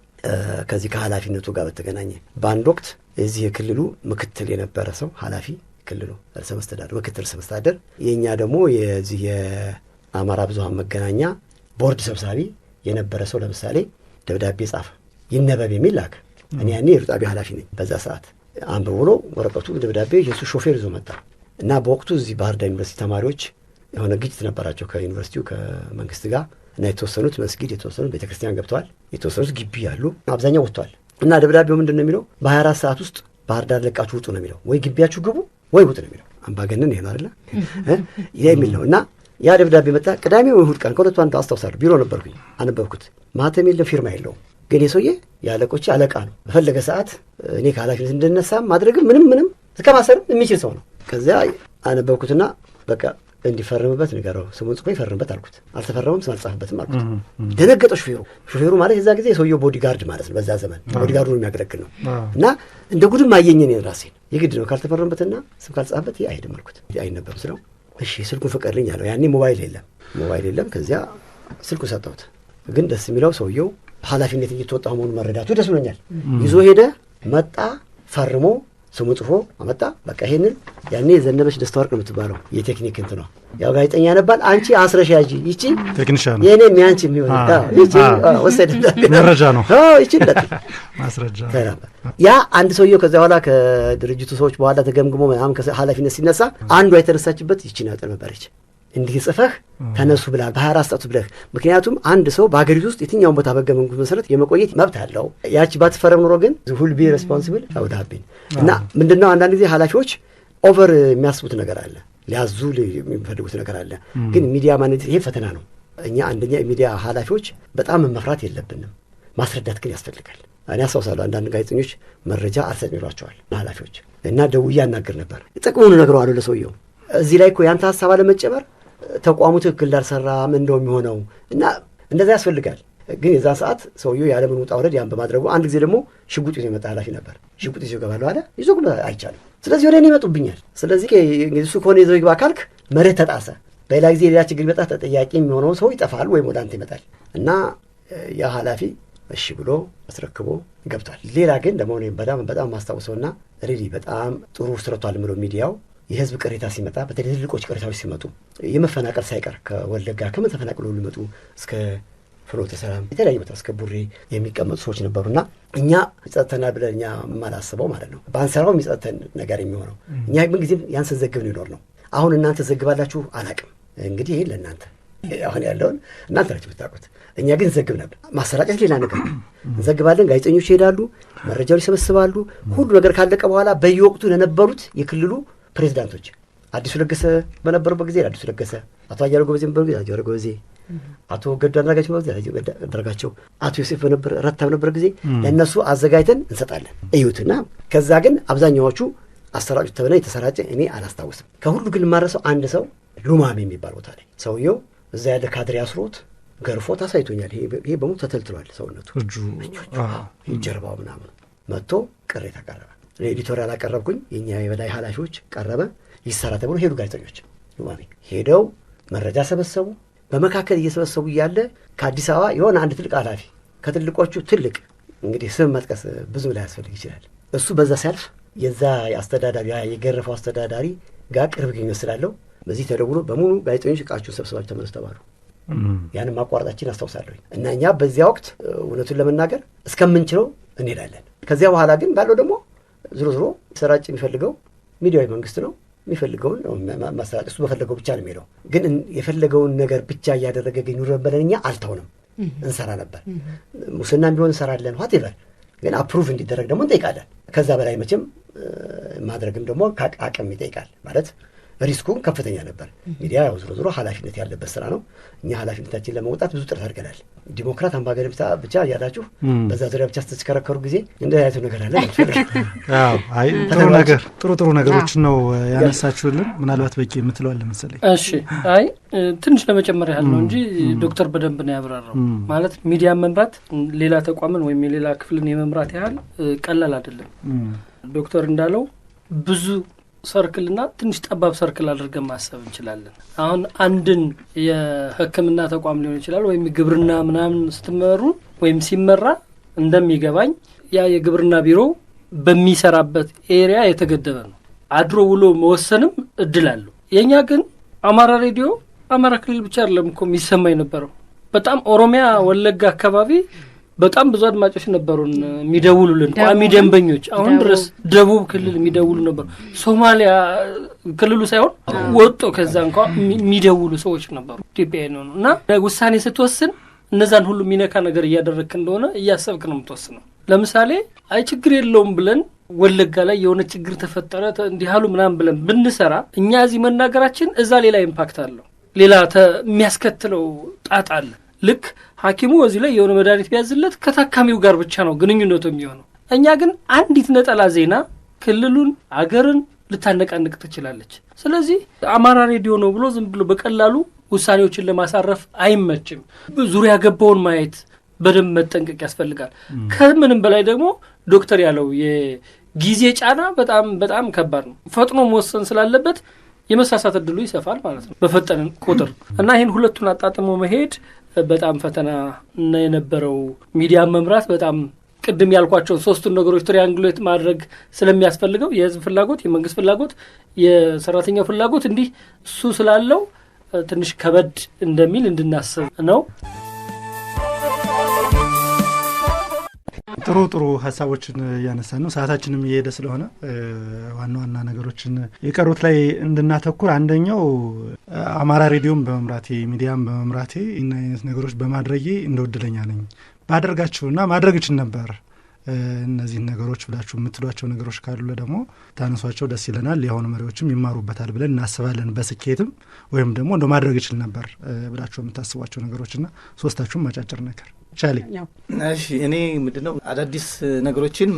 ከዚህ ከኃላፊነቱ ጋር በተገናኘ በአንድ ወቅት የዚህ የክልሉ ምክትል የነበረ ሰው ኃላፊ ክልሉ ርዕሰ መስተዳድር ምክትል ርዕሰ መስተዳድር የእኛ ደግሞ የዚህ የአማራ ብዙኃን መገናኛ ቦርድ ሰብሳቢ የነበረ ሰው ለምሳሌ ደብዳቤ ጻፈ፣ ይነበብ የሚል ላክ። እኔ ያኔ የሩጣቢያ ኃላፊ ነኝ። በዛ ሰዓት አንብቦ ብሎ ወረቀቱ ደብዳቤ የሱ ሾፌር ይዞ መጣ እና በወቅቱ እዚህ ባህርዳር ዩኒቨርሲቲ ተማሪዎች የሆነ ግጭት ነበራቸው ከዩኒቨርሲቲው ከመንግስት ጋር እና የተወሰኑት መስጊድ፣ የተወሰኑት ቤተክርስቲያን ገብተዋል፣ የተወሰኑት ግቢ ያሉ፣ አብዛኛው ወጥቷል። እና ደብዳቤው ምንድን ነው የሚለው? በ24 ሰዓት ውስጥ ባህር ዳር ለቃችሁ ውጡ ነው የሚለው። ወይ ግቢያችሁ ግቡ ወይ ውጡ ነው የሚለው። አምባገነን ይሄ ነው አይደለ የሚል ነው። እና ያ ደብዳቤ መጣ። ቅዳሜ ወይ እሑድ ቀን ከሁለቱ አንዱ አስታውሳለሁ። ቢሮ ነበርኩኝ፣ አነበብኩት። ማህተም የለም፣ ፊርማ የለውም። ግን የሰውዬ የአለቆች አለቃ ነው። በፈለገ ሰዓት እኔ ከኃላፊነት እንድነሳም ማድረግም ምንም እስከ ማሰርም የሚችል ሰው ነው። ከዚያ አነበብኩትና በቃ እንዲፈርምበት ንገረው፣ ስሙን ጽፎ ይፈርምበት አልኩት። አልተፈረመም፣ ስም አልጻፍበትም አልኩት። ደነገጠ ሹፌሩ ማለት የዛ ጊዜ የሰውየው ቦዲጋርድ ማለት ነው። በዛ ዘመን ቦዲጋርዱ ነው የሚያገለግል ነው። እና እንደ ጉድም አየኝ እኔን ራሴን። የግድ ነው ካልተፈረምበትና ስም ካልጻፍበት አይሄድም አልኩት። አይነበብም ስለው እሺ ስልኩን ፍቀድልኝ አለው። ያኔ ሞባይል የለም። ከዚያ ስልኩን ሰጠሁት። ግን ደስ የሚለው ሰውየው ኃላፊነት እየተወጣ መሆኑን መረዳቱ ደስ ብሎኛል። ይዞ ሄደ፣ መጣ፣ ፈርሞ ስሙ ጽፎ አመጣ። በቃ ይሄንን ያኔ ዘነበች ደስታ ወርቅ የምትባለው የቴክኒክ እንት ነው። ያው ጋዜጠኛ ነባል። አንቺ አስረሽ ያጂ ይቺ ቴክኒሻን ነው የኔም ያንቺ የሚሆን ይቺ ወሰደላት መረጃ ነው። ይቺ ማስረጃ ያ አንድ ሰውየው ከዛ በኋላ ከድርጅቱ ሰዎች በኋላ ተገምግሞ ምናምን ከኃላፊነት ሲነሳ አንዷ የተነሳችበት ይቺ ነጥብ ነበረች። እንዲህ ጽፈህ ተነሱ ብላ በ24 ሰዓት ብለህ። ምክንያቱም አንድ ሰው በሀገሪቱ ውስጥ የትኛውን ቦታ በሕገ መንግስቱ መሰረት የመቆየት መብት አለው። ያቺ ባትፈረም ኖሮ ግን ሁል ቢ ሬስፖንሲብል አውዳብኝ እና ምንድነው አንዳንድ ጊዜ ኃላፊዎች ኦቨር የሚያስቡት ነገር አለ፣ ሊያዙ የሚፈልጉት ነገር አለ። ግን ሚዲያ ማለት ይሄ ፈተና ነው። እኛ አንደኛ የሚዲያ ኃላፊዎች በጣም መፍራት የለብንም፣ ማስረዳት ግን ያስፈልጋል። እኔ አስታውሳለሁ አንዳንድ ጋዜጠኞች መረጃ አልሰጥም ይሏቸዋል ኃላፊዎች እና ደውዬ አናግር ነበር። ጥቅሙን እነግረዋለሁ ለሰውየው። እዚህ ላይ እኮ ያንተ ሀሳብ አለመጨመር ተቋሙ ትክክል እንዳልሰራም እንደው የሚሆነው እና እንደዛ ያስፈልጋል። ግን የዛን ሰዓት ሰውየው ያለምን ውጣ ውረድ ያን በማድረጉ አንድ ጊዜ ደግሞ ሽጉጥ ይዞ የመጣ ኃላፊ ነበር። ሽጉጥ ይዞ ይገባለሁ አለ። ይዞ አይቻልም። ስለዚህ ወደ እኔ ይመጡብኛል። ስለዚህ እንግዲህ እሱ ከሆነ ይዘው ይግባ ካልክ መርህ ተጣሰ። በሌላ ጊዜ ሌላ ችግር ይመጣ ተጠያቂ የሚሆነው ሰው ይጠፋል ወይም ወደ አንተ ይመጣል እና ያ ኃላፊ እሺ ብሎ አስረክቦ ገብቷል። ሌላ ግን ደግሞ በጣም ማስታውሰውና ሪሊ በጣም ጥሩ ስረቷል ምለው ሚዲያው የህዝብ ቅሬታ ሲመጣ በተለይ ትልቆች ቅሬታዎች ሲመጡ የመፈናቀል ሳይቀር ከወለጋ ከምን ተፈናቅለው ሊመጡ እስከ ፍኖተ ሰላም የተለያዩ ቦታ እስከ ቡሬ የሚቀመጡ ሰዎች ነበሩና እኛ ጸጥተና ብለን እኛ የማላስበው ማለት ነው በአንሰራው የሚጸጥተን ነገር የሚሆነው እኛ ምን ጊዜም ያን ስንዘግብ ነው ይኖር ነው። አሁን እናንተ ዘግባላችሁ አላቅም። እንግዲህ ይሄ ለእናንተ አሁን ያለውን እናንተ ናችሁ የምታውቁት። እኛ ግን እንዘግብ ነበር። ማሰራጨት ሌላ ነገር እንዘግባለን። ጋዜጠኞች ይሄዳሉ፣ መረጃዎች ይሰበስባሉ። ሁሉ ነገር ካለቀ በኋላ በየወቅቱ ለነበሩት የክልሉ ፕሬዚዳንቶች አዲሱ ለገሰ በነበሩበት ጊዜ አዲሱ ለገሰ፣ አቶ አያሌው ጎበዜ በነበሩ ጊዜ አያሌው ጎበዜ፣ አቶ ገዱ አንዳርጋቸው በነበሩ አንዳርጋቸው፣ አቶ ዮሴፍ ረታ በነበረ ጊዜ ለእነሱ አዘጋጅተን እንሰጣለን እዩትና። ከዛ ግን አብዛኛዎቹ አሰራጮች ተብለ የተሰራጨ እኔ አላስታውስም። ከሁሉ ግን የማረሰው አንድ ሰው ሉማሜ የሚባል ቦታ ላይ ሰውየው እዛ ያለ ካድሬ አስሮት ገርፎት አሳይቶኛል። ይሄ በሙሉ ተተልትሏል ሰውነቱ፣ ጀርባው ምናምን መጥቶ ቅሬታ ቀረበ። ኤዲቶሪያል አቀረብኩኝ። የኛ የበላይ ኃላፊዎች ቀረበ። ይሰራ ተብሎ ሄዱ ጋዜጠኞች ሉማሜ ሄደው መረጃ ሰበሰቡ። በመካከል እየሰበሰቡ እያለ ከአዲስ አበባ የሆነ አንድ ትልቅ ኃላፊ ከትልቆቹ ትልቅ እንግዲህ ስም መጥቀስ ብዙ ላይ ያስፈልግ ይችላል። እሱ በዛ ሲያልፍ የዛ አስተዳዳሪ የገረፈው አስተዳዳሪ ጋር ቅርብ ግንኙነት ስላለው በዚህ ተደውሎ በሙሉ ጋዜጠኞች እቃቸውን ሰብስባችሁ ተመለሱ ተባሉ። ያንን ማቋረጣችን አስታውሳለሁ። እና እኛ በዚያ ወቅት እውነቱን ለመናገር እስከምንችለው እንሄዳለን። ከዚያ በኋላ ግን ባለው ደግሞ ዝሮ ሰራጭ የሚፈልገው ሚዲያዊ መንግስት ነው። የሚፈልገውን ማሰራጭ እሱ በፈለገው ብቻ ነው የሚሄደው። ግን የፈለገውን ነገር ብቻ እያደረገ ግን ይረበለን እኛ አልተውንም፣ እንሰራ ነበር። ሙስናም ቢሆን እንሰራለን። ሆቴቨር ግን አፕሩቭ እንዲደረግ ደግሞ እንጠይቃለን። ከዛ በላይ መቼም ማድረግም ደግሞ አቅም ይጠይቃል። ማለት ሪስኩ ከፍተኛ ነበር። ሚዲያ ያው ዝሮ ኃላፊነት ያለበት ስራ ነው። እኛ ኃላፊነታችን ለመውጣት ብዙ ጥረት አድርገናል። ዲሞክራት አምባገነን ብቻ ያላችሁ በዛ ዙሪያ ብቻ ስትከረከሩ ጊዜ እንደ አይነቱ ነገር አለ። አይ ጥሩ ነገሮችን ነው ያነሳችሁልን። ምናልባት በቂ የምትለዋል መሰለኝ። እሺ፣ አይ ትንሽ ለመጨመር ያህል ነው እንጂ ዶክተር በደንብ ነው ያብራራው። ማለት ሚዲያ መምራት ሌላ ተቋምን ወይም የሌላ ክፍልን የመምራት ያህል ቀላል አይደለም። ዶክተር እንዳለው ብዙ ሰርክልና ትንሽ ጠባብ ሰርክል አድርገን ማሰብ እንችላለን። አሁን አንድን የሕክምና ተቋም ሊሆን ይችላል ወይም ግብርና ምናምን ስትመሩ ወይም ሲመራ እንደሚገባኝ ያ የግብርና ቢሮ በሚሰራበት ኤሪያ የተገደበ ነው። አድሮ ውሎ መወሰንም እድል አለው። የኛ ግን አማራ ሬዲዮ አማራ ክልል ብቻ አይደለም እኮ የሚሰማኝ ነበረው። በጣም ኦሮሚያ ወለጋ አካባቢ በጣም ብዙ አድማጮች ነበሩን የሚደውሉልን ቋሚ ደንበኞች። አሁን ድረስ ደቡብ ክልል የሚደውሉ ነበሩ። ሶማሊያ ክልሉ ሳይሆን ወጦ ከዛ እንኳን የሚደውሉ ሰዎች ነበሩ። ኢትዮጵያ ነው እና ውሳኔ ስትወስን እነዛን ሁሉ የሚነካ ነገር እያደረግክ እንደሆነ እያሰብክ ነው የምትወስነው። ለምሳሌ አይ ችግር የለውም ብለን ወለጋ ላይ የሆነ ችግር ተፈጠረ እንዲህ አሉ ምናምን ብለን ብንሰራ እኛ እዚህ መናገራችን እዛ ሌላ ኢምፓክት አለው፣ ሌላ የሚያስከትለው ጣጣ አለ። ልክ ሐኪሙ እዚህ ላይ የሆነ መድኃኒት ቢያዝለት ከታካሚው ጋር ብቻ ነው ግንኙነቱ የሚሆነው። እኛ ግን አንዲት ነጠላ ዜና ክልሉን አገርን ልታነቃንቅ ትችላለች። ስለዚህ አማራ ሬዲዮ ነው ብሎ ዝም ብሎ በቀላሉ ውሳኔዎችን ለማሳረፍ አይመችም። ዙሪያ ገባውን ማየት በደንብ መጠንቀቅ ያስፈልጋል። ከምንም በላይ ደግሞ ዶክተር ያለው የጊዜ ጫና በጣም በጣም ከባድ ነው። ፈጥኖ መወሰን ስላለበት የመሳሳት እድሉ ይሰፋል ማለት ነው በፈጠንን ቁጥር እና ይህን ሁለቱን አጣጥሞ መሄድ በጣም ፈተና የነበረው ሚዲያ መምራት በጣም ቅድም ያልኳቸው ሶስቱን ነገሮች ትሪያንግሌት ማድረግ ስለሚያስፈልገው የህዝብ ፍላጎት፣ የመንግስት ፍላጎት፣ የሰራተኛው ፍላጎት እንዲህ እሱ ስላለው ትንሽ ከበድ እንደሚል እንድናስብ ነው። ጥሩ ሀሳቦችን እያነሳን ነው። ሰዓታችንም እየሄደ ስለሆነ ዋና ዋና ነገሮችን የቀሩት ላይ እንድናተኩር፣ አንደኛው አማራ ሬዲዮም በመምራቴ ሚዲያም በመምራቴ እና አይነት ነገሮች በማድረጌ እንደወደለኛ ነኝ። ባደርጋችሁና ማድረግ እችል ነበር እነዚህን ነገሮች ብላችሁ የምትሏቸው ነገሮች ካሉ ደግሞ ታነሷቸው፣ ደስ ይለናል። የአሁኑ መሪዎችም ይማሩበታል ብለን እናስባለን። በስኬትም ወይም ደግሞ እንደ ማድረግ እችል ነበር ብላችሁ የምታስቧቸው ነገሮችና ሶስታችሁም አጫጭር ነገር ቻሌ። እሺ፣ እኔ ምንድነው አዳዲስ ነገሮችን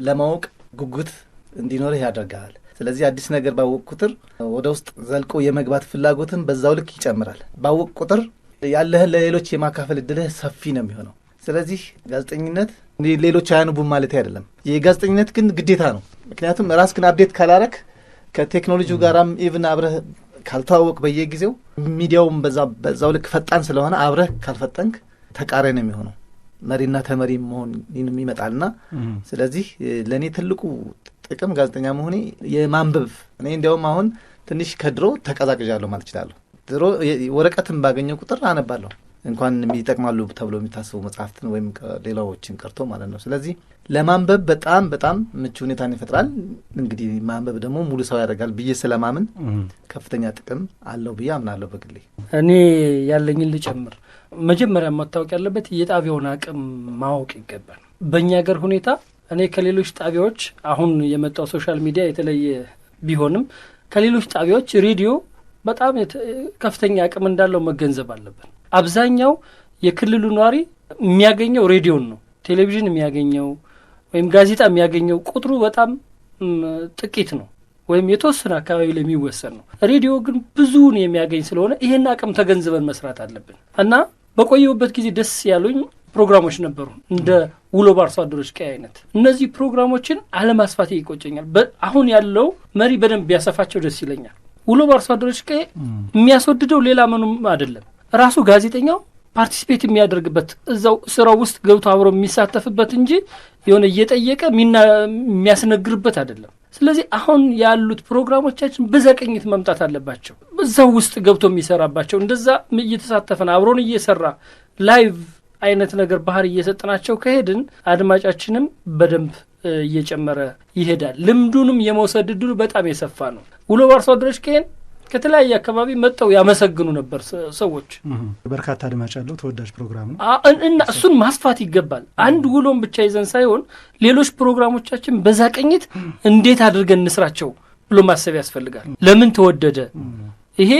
ለማወቅ ጉጉት እንዲኖርህ ያደርጋል። ስለዚህ አዲስ ነገር ባወቅ ቁጥር ወደ ውስጥ ዘልቆ የመግባት ፍላጎትን በዛው ልክ ይጨምራል። ባወቅ ቁጥር ያለህን ለሌሎች የማካፈል እድልህ ሰፊ ነው የሚሆነው። ስለዚህ ጋዜጠኝነት ሌሎች አያንቡም ማለት አይደለም። የጋዜጠኝነት ግን ግዴታ ነው። ምክንያቱም ራስህን አፕዴት ካላረክ ከቴክኖሎጂው ጋራም ኢቭን አብረህ ካልተዋወቅ በየጊዜው ሚዲያውም በዛው ልክ ፈጣን ስለሆነ አብረህ ካልፈጠንክ ተቃራኒ ነው የሚሆነው። መሪና ተመሪ መሆን ይመጣልና ስለዚህ ለእኔ ትልቁ ጥቅም ጋዜጠኛ መሆኔ የማንበብ እኔ እንዲያውም አሁን ትንሽ ከድሮ ተቀዛቅዣለሁ ማለት እችላለሁ። ድሮ ወረቀትን ባገኘው ቁጥር አነባለሁ እንኳን የሚጠቅማሉ ተብሎ የሚታሰቡ መጽሐፍትን ወይም ሌላዎችን ቀርቶ ማለት ነው። ስለዚህ ለማንበብ በጣም በጣም ምቹ ሁኔታን ይፈጥራል። እንግዲህ ማንበብ ደግሞ ሙሉ ሰው ያደርጋል ብዬ ስለማምን ከፍተኛ ጥቅም አለው ብዬ አምናለሁ በግሌ። እኔ ያለኝን ልጨምር። መጀመሪያ ማታወቅ ያለበት የጣቢያውን አቅም ማወቅ ይገባል። በእኛ ሀገር ሁኔታ እኔ ከሌሎች ጣቢያዎች አሁን የመጣው ሶሻል ሚዲያ የተለየ ቢሆንም ከሌሎች ጣቢያዎች ሬዲዮ በጣም ከፍተኛ አቅም እንዳለው መገንዘብ አለብን። አብዛኛው የክልሉ ነዋሪ የሚያገኘው ሬዲዮን ነው። ቴሌቪዥን የሚያገኘው ወይም ጋዜጣ የሚያገኘው ቁጥሩ በጣም ጥቂት ነው፣ ወይም የተወሰነ አካባቢ ላይ የሚወሰን ነው። ሬዲዮ ግን ብዙውን የሚያገኝ ስለሆነ ይሄን አቅም ተገንዝበን መስራት አለብን እና በቆየሁበት ጊዜ ደስ ያሉኝ ፕሮግራሞች ነበሩ እንደ ውሎ በአርሶ አደሮች ቀይ አይነት። እነዚህ ፕሮግራሞችን አለማስፋት ይቆጨኛል። አሁን ያለው መሪ በደንብ ቢያሰፋቸው ደስ ይለኛል። ውሎ በአርሶ አደሮች ቀይ የሚያስወድደው ሌላ ምንም አይደለም። ራሱ ጋዜጠኛው ፓርቲሲፔት የሚያደርግበት እዛው ስራው ውስጥ ገብቶ አብሮ የሚሳተፍበት እንጂ የሆነ እየጠየቀ የሚያስነግርበት አይደለም። ስለዚህ አሁን ያሉት ፕሮግራሞቻችን በዘቀኝት መምጣት አለባቸው። እዛው ውስጥ ገብቶ የሚሰራባቸው እንደዛ እየተሳተፈን አብሮን እየሰራ ላይቭ አይነት ነገር ባህር እየሰጠናቸው ከሄድን አድማጫችንም በደንብ እየጨመረ ይሄዳል። ልምዱንም የመውሰድ እድሉ በጣም የሰፋ ነው። ውሎ በአርሶ አደሮች ከተለያየ አካባቢ መጥተው ያመሰግኑ ነበር ሰዎች። በርካታ አድማጭ ያለው ተወዳጅ ፕሮግራም ነው እና እሱን ማስፋት ይገባል። አንድ ውሎን ብቻ ይዘን ሳይሆን ሌሎች ፕሮግራሞቻችን በዛ ቅኝት እንዴት አድርገን እንስራቸው ብሎ ማሰብ ያስፈልጋል። ለምን ተወደደ? ይሄ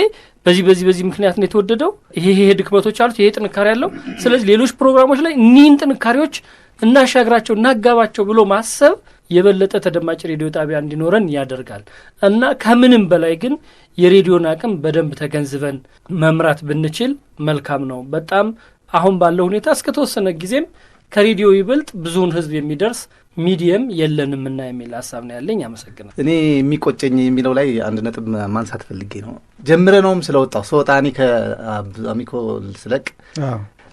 በዚህ ምክንያት ነው የተወደደው። ይሄ ድክመቶች አሉት፣ ይሄ ጥንካሬ ያለው። ስለዚህ ሌሎች ፕሮግራሞች ላይ እኒህን ጥንካሬዎች እናሻግራቸው፣ እናጋባቸው ብሎ ማሰብ የበለጠ ተደማጭ ሬዲዮ ጣቢያ እንዲኖረን ያደርጋል እና ከምንም በላይ ግን የሬዲዮን አቅም በደንብ ተገንዝበን መምራት ብንችል መልካም ነው። በጣም አሁን ባለው ሁኔታ እስከተወሰነ ጊዜም ከሬዲዮ ይበልጥ ብዙውን ሕዝብ የሚደርስ ሚዲየም የለንምና የሚል ሀሳብ ነው ያለኝ። አመሰግናለሁ። እኔ የሚቆጨኝ የሚለው ላይ አንድ ነጥብ ማንሳት ፈልጌ ነው። ጀምረ ነውም ስለወጣው ሰወጣ እኔ ከአሚኮ ስለቅ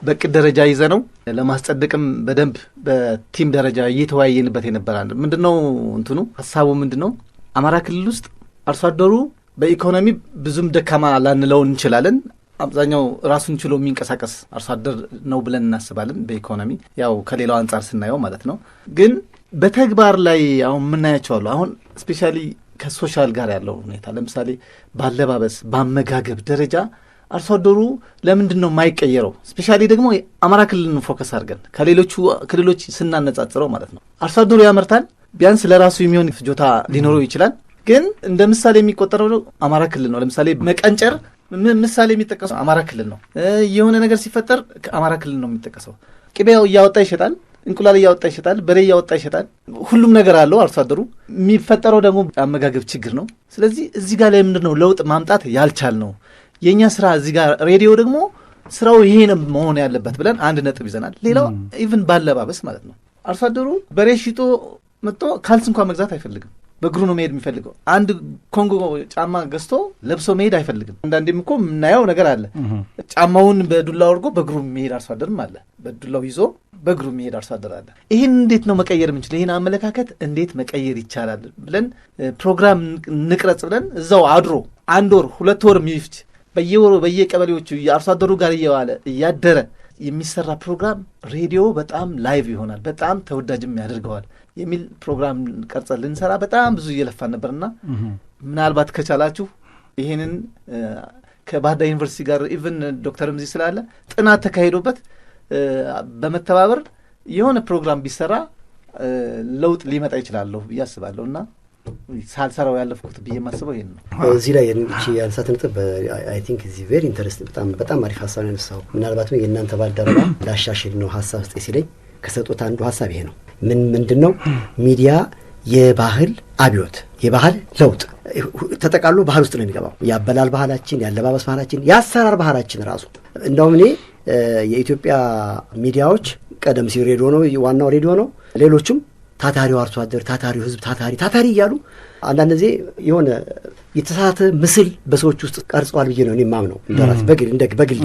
በቅድ ደረጃ ይዘ ነው ለማስጸደቅም በደንብ በቲም ደረጃ እየተወያየንበት የነበረ አንድ ምንድነው እንትኑ ሀሳቡ ምንድነው አማራ ክልል ውስጥ አርሶ አደሩ በኢኮኖሚ ብዙም ደካማ ላንለው እንችላለን። አብዛኛው ራሱን ችሎ የሚንቀሳቀስ አርሶ አደር ነው ብለን እናስባለን። በኢኮኖሚ ያው ከሌላው አንጻር ስናየው ማለት ነው። ግን በተግባር ላይ አሁን የምናያቸው አሉ። አሁን ስፔሻሊ ከሶሻል ጋር ያለው ሁኔታ ለምሳሌ ባለባበስ፣ በአመጋገብ ደረጃ አርሶ አደሩ ለምንድን ነው የማይቀየረው? ስፔሻሊ ደግሞ አማራ ክልልን ፎከስ አድርገን ከሌሎቹ ክልሎች ስናነጻጽረው ማለት ነው። አርሶ አደሩ ያመርታል፣ ቢያንስ ለራሱ የሚሆን ፍጆታ ሊኖረው ይችላል። ግን እንደ ምሳሌ የሚቆጠረው አማራ ክልል ነው። ለምሳሌ መቀንጨር ምሳሌ የሚጠቀሰው አማራ ክልል ነው። የሆነ ነገር ሲፈጠር አማራ ክልል ነው የሚጠቀሰው። ቅቤው እያወጣ ይሸጣል፣ እንቁላል እያወጣ ይሸጣል፣ በሬ እያወጣ ይሸጣል። ሁሉም ነገር አለው አርሶ አደሩ። የሚፈጠረው ደግሞ አመጋገብ ችግር ነው። ስለዚህ እዚህ ጋር ላይ ምንድን ነው ለውጥ ማምጣት ያልቻል ነው የእኛ ስራ። እዚህ ጋር ሬዲዮ ደግሞ ስራው ይሄ ነው መሆን ያለበት ብለን አንድ ነጥብ ይዘናል። ሌላው ኢቭን ባለባበስ ማለት ነው። አርሶ አደሩ በሬ ሽጦ መጥቶ ካልስ እንኳን መግዛት አይፈልግም። በእግሩ ነው መሄድ የሚፈልገው። አንድ ኮንጎ ጫማ ገዝቶ ለብሶ መሄድ አይፈልግም። አንዳንዴም እኮ የምናየው ነገር አለ። ጫማውን በዱላ አድርጎ በእግሩ የሚሄድ አርሶ አደርም አለ። በዱላው ይዞ በእግሩ የሚሄድ አርሶ አደር አለ። ይህን እንዴት ነው መቀየር የምንችለው? ይህን አመለካከት እንዴት መቀየር ይቻላል ብለን ፕሮግራም እንቅረጽ ብለን እዛው አድሮ 1 ወር 2 ወር የሚፍጅ በየወሩ በየቀበሌዎቹ የአርሶ አደሩ ጋር እየዋለ እያደረ የሚሰራ ፕሮግራም ሬዲዮ በጣም ላይቭ ይሆናል፣ በጣም ተወዳጅም ያደርገዋል የሚል ፕሮግራም ቀርጸን ልንሰራ በጣም ብዙ እየለፋን ነበርና ምናልባት ከቻላችሁ ይህንን ከባህር ዳር ዩኒቨርሲቲ ጋር ኢቭን ዶክተርም እዚህ ስላለ ጥናት ተካሂዶበት በመተባበር የሆነ ፕሮግራም ቢሰራ ለውጥ ሊመጣ ይችላለሁ ብዬ አስባለሁ እና ሳልሰራው ያለፍኩት ብዬ የማስበው ይሄን ነው። እዚህ ላይ እቺ ያነሳት ነጥብ አይ ቲንክ እዚህ ቬሪ ኢንተረስቲንግ በጣም አሪፍ ሀሳብ ነው ያነሳው። ምናልባትም የእናንተ ባልደረባ ላሻሽል ነው ሀሳብ ስጤ ሲለኝ ከሰጡት አንዱ ሀሳብ ይሄ ነው። ምንድን ነው ሚዲያ የባህል አብዮት የባህል ለውጥ ተጠቃሎ ባህል ውስጥ ነው የሚገባው። ያበላል ባህላችን፣ ያለባበስ ባህላችን፣ የአሰራር ባህላችን ራሱ እንደውም እኔ የኢትዮጵያ ሚዲያዎች ቀደም ሲል ሬዲዮ ነው ዋናው ሬዲዮ ነው፣ ሌሎችም ታታሪው አርሶ አደር፣ ታታሪው ህዝብ፣ ታታሪ እያሉ አንዳንድ ጊዜ የሆነ የተሳተ ምስል በሰዎች ውስጥ ቀርጸዋል ብዬ ነው እኔ የማምነው እንደራሴ በግል።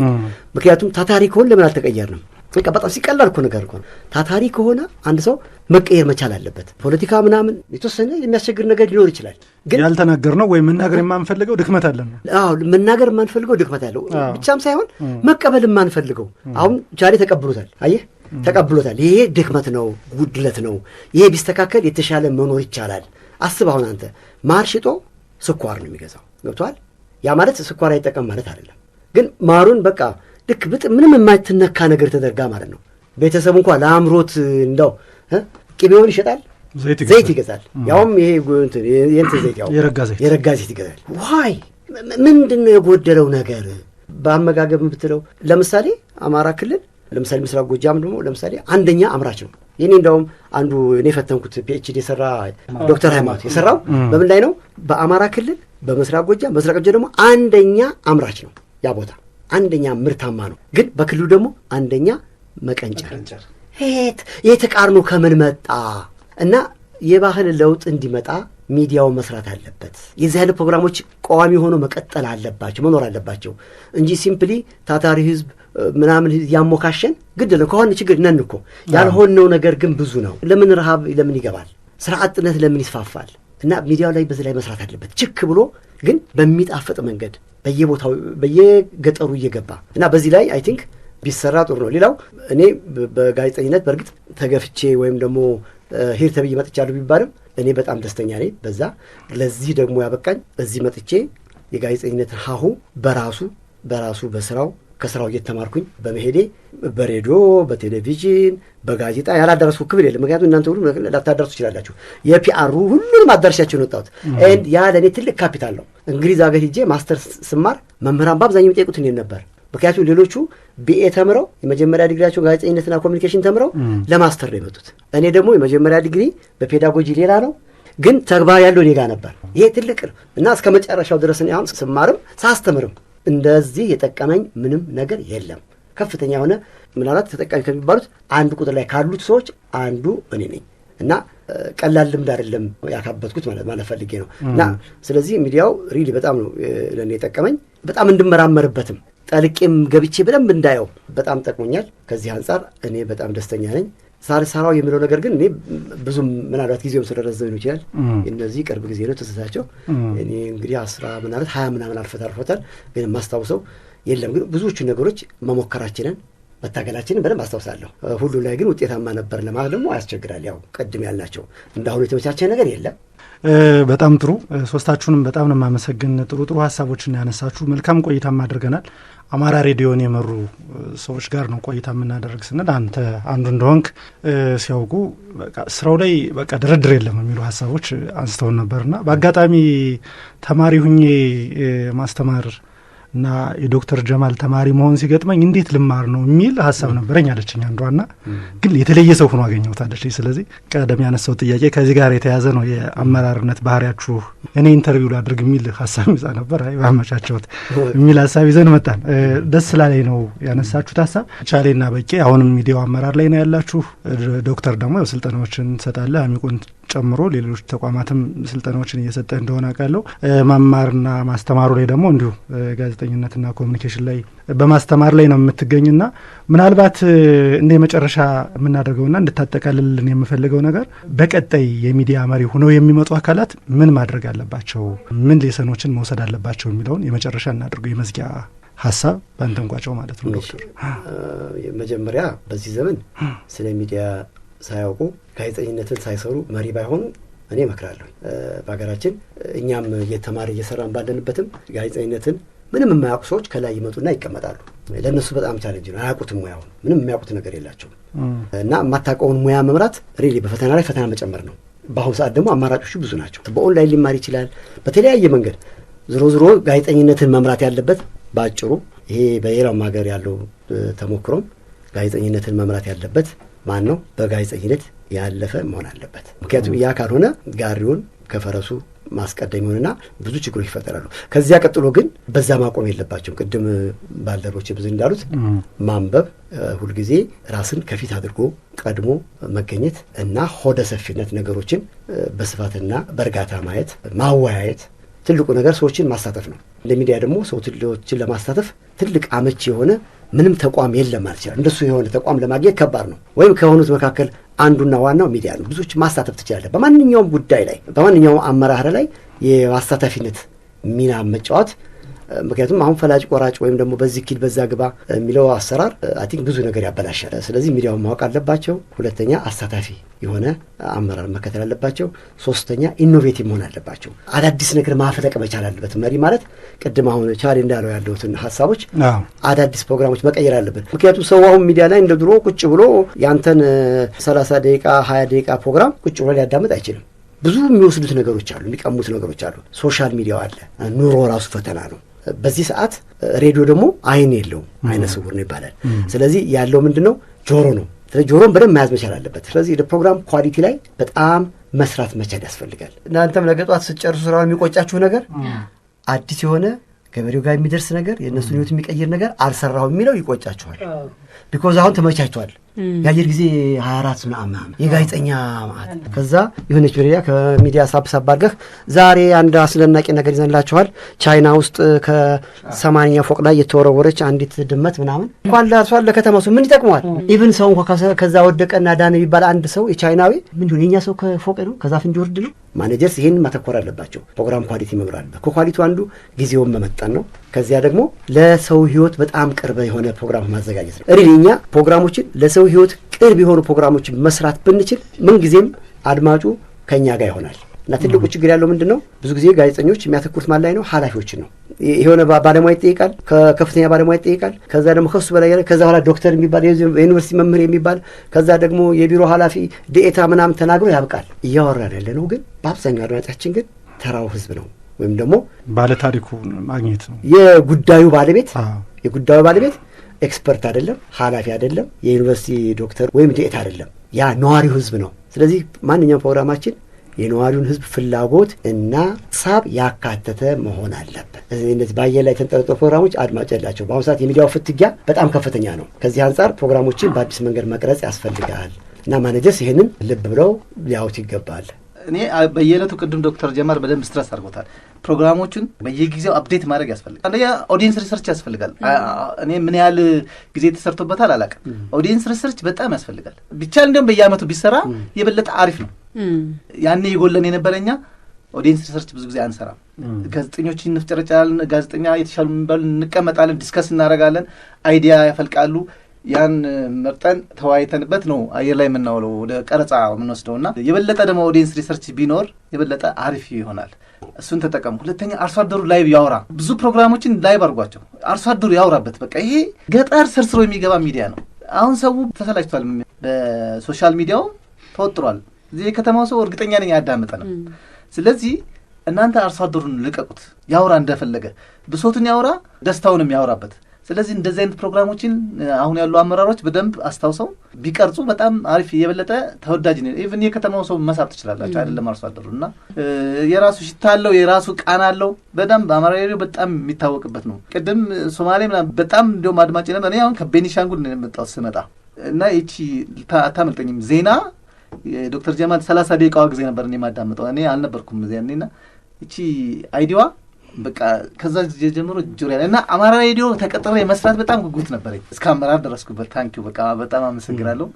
ምክንያቱም ታታሪ ከሆነ ለምን አልተቀየርንም? በቃ በጣም ሲቀላል እኮ ነገር እኮ ነው። ታታሪ ከሆነ አንድ ሰው መቀየር መቻል አለበት። ፖለቲካ ምናምን የተወሰነ የሚያስቸግር ነገር ሊኖር ይችላል። ግን ያልተናገር ነው ወይም መናገር የማንፈልገው ድክመት አለን። አዎ መናገር የማንፈልገው ድክመት አለው ብቻም ሳይሆን መቀበል የማንፈልገው አሁን ቻሌ ተቀብሎታል። አየህ ተቀብሎታል። ይሄ ድክመት ነው፣ ጉድለት ነው። ይሄ ቢስተካከል የተሻለ መኖር ይቻላል። አስብ አሁን አንተ ማር ሽጦ ስኳር ነው የሚገዛው። ገብቶሃል? ያ ማለት ስኳር አይጠቀም ማለት አይደለም። ግን ማሩን በቃ ልክ ምንም የማይትነካ ነገር ተደርጋ ማለት ነው። ቤተሰቡ እንኳን ለአምሮት እንደው ቅቤውን ይሸጣል፣ ዘይት ይገዛል። ያውም ይሄ የእንትን ዘይት ያው የረጋ ዘይት ይገዛል። ዋይ ምንድን ነው የጎደለው ነገር? በአመጋገብ ብትለው ለምሳሌ አማራ ክልል ለምሳሌ ምስራቅ ጎጃም ደግሞ ለምሳሌ አንደኛ አምራች ነው። የኔ እንደውም አንዱ እኔ ፈተንኩት ፒኤችዲ የሰራ ዶክተር ሃይማኖት የሰራው በምን ላይ ነው? በአማራ ክልል በምስራቅ ጎጃም ደግሞ አንደኛ አምራች ነው። ያ ቦታ አንደኛ ምርታማ ነው። ግን በክልሉ ደግሞ አንደኛ መቀንጨር። ይሄ ተቃርኖ ከምን መጣ? እና የባህል ለውጥ እንዲመጣ ሚዲያው መስራት አለበት። የዚህ አይነት ፕሮግራሞች ቋሚ ሆኖ መቀጠል አለባቸው፣ መኖር አለባቸው እንጂ ሲምፕሊ ታታሪ ህዝብ ምናምን ያሞካሸን ግድ ነው። ከሆነ ችግር ነን እኮ ያልሆነው ነገር ግን ብዙ ነው። ለምን ረሃብ ለምን ይገባል? ስራ አጥነት ለምን ይስፋፋል? እና ሚዲያው ላይ በዚህ ላይ መስራት አለበት። ችክ ብሎ ግን በሚጣፍጥ መንገድ በየቦታው በየገጠሩ እየገባ እና በዚህ ላይ አይ ቲንክ ቢሰራ ጥሩ ነው። ሌላው እኔ በጋዜጠኝነት በእርግጥ ተገፍቼ ወይም ደግሞ ሄር ተብዬ መጥቻለሁ ቢባልም እኔ በጣም ደስተኛ ነኝ በዛ። ለዚህ ደግሞ ያበቃኝ እዚህ መጥቼ የጋዜጠኝነትን ሀሁ በራሱ በስራው ከስራው እየተማርኩኝ በመሄዴ በሬዲዮ፣ በቴሌቪዥን፣ በጋዜጣ ያላዳረስኩ ክፍል የለም። ምክንያቱም እናንተ ሁሉ ላታዳርሱ ትችላላችሁ። የፒአሩ ሁሉንም አዳርሻቸውን ወጣሁት። ያ ለእኔ ትልቅ ካፒታል ነው። እንግሊዝ ሀገር ሂጄ ማስተር ስማር መምህራን በአብዛኛው የሚጠይቁት እኔን ነበር። ምክንያቱም ሌሎቹ ቢኤ ተምረው የመጀመሪያ ዲግሪያቸው ጋዜጠኝነትና ኮሚኒኬሽን ተምረው ለማስተር ነው የመጡት። እኔ ደግሞ የመጀመሪያ ዲግሪ በፔዳጎጂ ሌላ ነው፣ ግን ተግባር ያለው እኔ ጋር ነበር። ይሄ ትልቅ ነው እና እስከ መጨረሻው ድረስ እኔ አሁን ስማርም ሳስተምርም እንደዚህ የጠቀመኝ ምንም ነገር የለም። ከፍተኛ የሆነ ምናልባት ተጠቃሚ ከሚባሉት አንዱ ቁጥር ላይ ካሉት ሰዎች አንዱ እኔ ነኝ እና ቀላል ልምድ አይደለም ያካበትኩት ማለት ፈልጌ ነው። እና ስለዚህ ሚዲያው ሪሊ በጣም ነው ለእኔ የጠቀመኝ። በጣም እንድመራመርበትም ጠልቄም ገብቼ በደንብ እንዳየው በጣም ጠቅሞኛል። ከዚህ አንጻር እኔ በጣም ደስተኛ ነኝ። ሳልሰራው የሚለው ነገር ግን እኔ ብዙም ምናልባት ጊዜውም ስለረዘም ነው ይችላል። እነዚህ ቅርብ ጊዜ ነው ተሰሳቸው። እኔ እንግዲህ 10 ምናልባት 20 ምናምን አልፎታል። ግን የማስታውሰው የለም። ግን ብዙዎቹ ነገሮች መሞከራችንን መታገላችንን በደንብ አስታውሳለሁ። ሁሉ ላይ ግን ውጤታማ ነበር ለማለት ደግሞ ያስቸግራል። ያው ቅድም ያልናቸው እንዳሁኑ የተመቻቸ ነገር የለም። በጣም ጥሩ። ሶስታችሁንም በጣም ነው የማመሰግን። ጥሩ ጥሩ ሀሳቦችን ያነሳችሁ፣ መልካም ቆይታም አድርገናል። አማራ ሬዲዮን የመሩ ሰዎች ጋር ነው ቆይታ የምናደርግ ስንል አንተ አንዱ እንደሆንክ ሲያውቁ ስራው ላይ በቃ ድርድር የለም የሚሉ ሀሳቦች አንስተውን ነበርና በአጋጣሚ ተማሪ ሁኜ ማስተማር እና የዶክተር ጀማል ተማሪ መሆን ሲገጥመኝ እንዴት ልማር ነው የሚል ሀሳብ ነበረኝ አለችኝ አንዷና፣ ግን የተለየ ሰው ሆኖ አገኘሁት አለችኝ። ስለዚህ ቀደም ያነሳው ጥያቄ ከዚህ ጋር የተያዘ ነው። የአመራርነት ባህሪያችሁ እኔ ኢንተርቪው ላድርግ የሚል ሀሳብ ይዛ ነበር። አይ ባመቻቸውት የሚል ሀሳብ ይዘን መጣን። ደስ ስላለኝ ነው ያነሳችሁት ሀሳብ። ቻሌና በቂ አሁንም ሚዲያው አመራር ላይ ነው ያላችሁ። ዶክተር ደግሞ ያው ስልጠናዎችን ትሰጣለህ፣ አሚቆን ጨምሮ ሌሎች ተቋማትም ስልጠናዎችን እየሰጠ እንደሆነ አውቃለሁ። መማርና ማስተማሩ ላይ ደግሞ እንዲሁ ጋዜጠኝነትና ኮሚኒኬሽን ላይ በማስተማር ላይ ነው የምትገኝና ምናልባት እንደ መጨረሻ የምናደርገውና እንድታጠቃልልን የምፈልገው ነገር በቀጣይ የሚዲያ መሪ ሆነው የሚመጡ አካላት ምን ማድረግ አለባቸው፣ ምን ሌሰኖችን መውሰድ አለባቸው የሚለውን የመጨረሻ እናድርገው። የመዝጊያ ሀሳብ በአንተን ቋጨው ማለት ነው ዶክተር። መጀመሪያ በዚህ ዘመን ስለ ሚዲያ ሳያውቁ ጋዜጠኝነትን ሳይሰሩ መሪ ባይሆኑ እኔ እመክራለሁ። በሀገራችን እኛም እየተማሪ እየሰራን ባለንበትም ጋዜጠኝነትን ምንም የማያውቁ ሰዎች ከላይ ይመጡና ይቀመጣሉ። ለእነሱ በጣም ቻሌንጅ ነው። አያውቁትም፣ ሙያውን ምንም የሚያውቁት ነገር የላቸውም። እና የማታውቀውን ሙያ መምራት ሪሊ በፈተና ላይ ፈተና መጨመር ነው። በአሁኑ ሰዓት ደግሞ አማራጮቹ ብዙ ናቸው። በኦንላይን ሊማር ይችላል፣ በተለያየ መንገድ። ዝሮ ዝሮ ጋዜጠኝነትን መምራት ያለበት በአጭሩ ይሄ በሌላውም ሀገር ያለው ተሞክሮም ጋዜጠኝነትን መምራት ያለበት ማን ነው? በጋዜጠኝነት ያለፈ መሆን አለበት። ምክንያቱም ያ ካልሆነ ጋሪውን ከፈረሱ ማስቀደም ይሆንና ብዙ ችግሮች ይፈጠራሉ። ከዚያ ቀጥሎ ግን በዛ ማቆም የለባቸውም። ቅድም ባልደረቦች ብዙ እንዳሉት ማንበብ፣ ሁልጊዜ ራስን ከፊት አድርጎ ቀድሞ መገኘት እና ሆደ ሰፊነት ነገሮችን በስፋትና በእርጋታ ማየት፣ ማወያየት። ትልቁ ነገር ሰዎችን ማሳተፍ ነው። እንደ ሚዲያ ደግሞ ሰዎችን ለማሳተፍ ትልቅ አመቺ የሆነ ምንም ተቋም የለም ማለት ይችላል። እንደሱ የሆነ ተቋም ለማግኘት ከባድ ነው። ወይም ከሆኑት መካከል አንዱና ዋናው ሚዲያ ነው። ብዙዎች ማሳተፍ ትችላለህ። በማንኛውም ጉዳይ ላይ በማንኛውም አመራር ላይ የአሳታፊነት ሚና መጫወት። ምክንያቱም አሁን ፈላጭ ቆራጭ ወይም ደግሞ በዚህ ኪድ በዛ ግባ የሚለው አሰራር አይ ቲንክ ብዙ ነገር ያበላሻል። ስለዚህ ሚዲያውን ማወቅ አለባቸው። ሁለተኛ አሳታፊ የሆነ አመራር መከተል አለባቸው። ሶስተኛ ኢኖቬቲቭ መሆን አለባቸው። አዳዲስ ነገር ማፍለቅ መቻል አለበት። መሪ ማለት ቅድም አሁን ቻሌ እንዳለው ያለሁትን ሀሳቦች አዳዲስ ፕሮግራሞች መቀየር አለበት። ምክንያቱም ሰው አሁን ሚዲያ ላይ እንደ ድሮ ቁጭ ብሎ ያንተን 30 ደቂቃ 20 ደቂቃ ፕሮግራም ቁጭ ብሎ ሊያዳምጥ አይችልም። ብዙ የሚወስዱት ነገሮች አሉ፣ የሚቀሙት ነገሮች አሉ። ሶሻል ሚዲያው አለ። ኑሮ ራሱ ፈተና ነው። በዚህ ሰዓት ሬዲዮ ደግሞ አይን የለውም፣ አይነ ስውር ነው ይባላል። ስለዚህ ያለው ምንድን ነው? ጆሮ ነው። ስለዚህ ጆሮን በደንብ መያዝ መቻል አለበት። ስለዚህ ለፕሮግራም ኳሊቲ ላይ በጣም መስራት መቻል ያስፈልጋል። እናንተም ነገ ጧት ስትጨርሱ ስራውን የሚቆጫችሁ ነገር አዲስ የሆነ ገበሬው ጋር የሚደርስ ነገር የእነሱን ህይወት የሚቀይር ነገር አልሰራሁም የሚለው ይቆጫችኋል። ቢኮዝ አሁን ተመቻችቷል። የአየር ጊዜ 24 ምናምን የጋዜጠኛ ማለት ከዛ የሆነች ብሬያ ከሚዲያ ሳብ አድርገህ ዛሬ አንድ አስደናቂ ነገር ይዘንላችኋል። ቻይና ውስጥ ከ80ኛ ፎቅ ላይ የተወረወረች አንዲት ድመት ምናምን እንኳን ለአርሷል ለከተማው ሰው ምን ይጠቅመዋል? ኢቭን ሰው እንኳን ከዛ ወደቀና ዳነ ቢባል አንድ ሰው የቻይናዊ ምን ይሁን የኛ ሰው ከፎቅ ነው ከዛፍ እንዲወርድ ነው። ማኔጀርስ ይሄን ማተኮር አለባቸው። ፕሮግራም ኳሊቲ መምራት ከኳሊቲው አንዱ ጊዜውን መመጠን ነው። ከዚያ ደግሞ ለሰው ህይወት በጣም ቅርብ የሆነ ፕሮግራም ማዘጋጀት ነው። እኛ ፕሮግራሞችን ለሰው ህይወት ቅርብ የሆኑ ፕሮግራሞችን መስራት ብንችል ምንጊዜም አድማጩ ከኛ ጋር ይሆናል። እና ትልቁ ችግር ያለው ምንድን ነው? ብዙ ጊዜ ጋዜጠኞች የሚያተኩሩት ማን ላይ ነው? ኃላፊዎችን ነው። የሆነ ባለሙያ ይጠይቃል፣ ከከፍተኛ ባለሙያ ይጠይቃል። ከዛ ደግሞ ከሱ በላይ ያለ ከዛ በኋላ ዶክተር የሚባል የዩኒቨርሲቲ መምህር የሚባል ከዛ ደግሞ የቢሮ ኃላፊ ዲኤታ ምናምን ተናግሮ ያብቃል። እያወራን ያለ ነው ግን በአብዛኛው አድማጫችን ግን ተራው ህዝብ ነው። ወይም ደግሞ ባለታሪኩ ማግኘት ነው። የጉዳዩ ባለቤት ኤክስፐርት አይደለም፣ ኃላፊ አይደለም፣ የዩኒቨርሲቲ ዶክተር ወይም ዲኤታ አይደለም። ያ ነዋሪው ህዝብ ነው። ስለዚህ ማንኛውም ፕሮግራማችን የነዋሪውን ህዝብ ፍላጎት እና ሳብ ያካተተ መሆን አለበት። እነዚህ በአየር ላይ የተንጠለጠሉ ፕሮግራሞች አድማጭ ያላቸው። በአሁኑ ሰዓት የሚዲያው ፍትጊያ በጣም ከፍተኛ ነው። ከዚህ አንጻር ፕሮግራሞችን በአዲስ መንገድ መቅረጽ ያስፈልጋል እና ማኔጀርስ ይህንን ልብ ብለው ሊያዩት ይገባል። እኔ በየዕለቱ ቅድም ዶክተር ጀማል በደንብ ስትረስ አድርጎታል። ፕሮግራሞቹን በየጊዜው አፕዴት ማድረግ ያስፈልጋል። አንደኛ ኦዲየንስ ሪሰርች ያስፈልጋል። እኔ ምን ያህል ጊዜ ተሰርቶበታል አላውቅም። ኦዲየንስ ሪሰርች በጣም ያስፈልጋል። ቢቻል እንደውም በየአመቱ ቢሰራ የበለጠ አሪፍ ነው። ያኔ የጎለን የነበረኛ ኦዲየንስ ሪሰርች ብዙ ጊዜ አንሰራም። ጋዜጠኞች እንፍጨረጫለን። ጋዜጠኛ የተሻሉ የሚባሉ እንቀመጣለን፣ ዲስከስ እናደርጋለን፣ አይዲያ ያፈልቃሉ። ያን መርጠን ተወያይተንበት ነው አየር ላይ የምናውለው ወደ ቀረጻ የምንወስደውና የበለጠ ደግሞ ኦዲየንስ ሪሰርች ቢኖር የበለጠ አሪፍ ይሆናል። እሱን ተጠቀሙ። ሁለተኛ አርሶ አደሩ ላይቭ ያውራ። ብዙ ፕሮግራሞችን ላይቭ አድርጓቸው፣ አርሶ አደሩ ያውራበት። በቃ ይሄ ገጠር ሰርስሮ የሚገባ ሚዲያ ነው። አሁን ሰው ተሰላችቷል፣ በሶሻል ሚዲያው ተወጥሯል። እዚህ የከተማው ሰው እርግጠኛ ነኝ አያዳምጠንም። ስለዚህ እናንተ አርሶ አደሩን ልቀቁት፣ ያውራ፣ እንደፈለገ ብሶቱን ያውራ፣ ደስታውንም ያውራበት። ስለዚህ እንደዚህ አይነት ፕሮግራሞችን አሁን ያሉ አመራሮች በደንብ አስታውሰው ቢቀርጹ በጣም አሪፍ የበለጠ ተወዳጅ ነው። ኢቭን የከተማው ሰው መሳብ ትችላላችሁ አይደለም አርሶ አደሩ እና የራሱ ሽታ አለው፣ የራሱ ቃና አለው። በደንብ አማራ ሬዲዮ በጣም የሚታወቅበት ነው። ቅድም ሶማሌ ምናምን በጣም እንዲያውም አድማጭ ነበር። እኔ አሁን ከቤኒሻንጉል ነው የመጣሁት ስመጣ እና ይቺ አታመልጠኝም ዜና ዶክተር ጀማል 30 ደቂቃዋ ጊዜ ነበር እኔ የማዳምጠው። እኔ አልነበርኩም እዚያ እኔና ይቺ አይዲዋ በቃ ከዛ ጀምሮ ጆሪያ እና አማራ ሬዲዮ ተቀጥሬ መስራት በጣም ጉጉት ነበረኝ። እስከ አመራር ደረስኩበት። ታንኪዩ በቃ በጣም አመሰግናለሁ።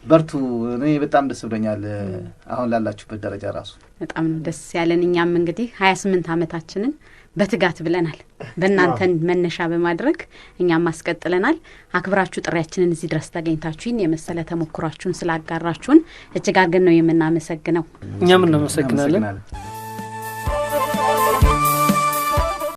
በርቱ። እኔ በጣም ደስ ብሎኛል አሁን ላላችሁበት ደረጃ ራሱ በጣም ነው ደስ ያለን። እኛም እንግዲህ 28 ዓመታችንን በትጋት ብለናል። በእናንተን መነሻ በማድረግ እኛም ማስቀጥለናል። አክብራችሁ ጥሪያችንን እዚህ ድረስ ተገኝታችሁን የመሰለ ተሞክሯችሁን ስላጋራችሁን እጅግ አድርገን ነው የምናመሰግነው። እኛም እናመሰግናለን።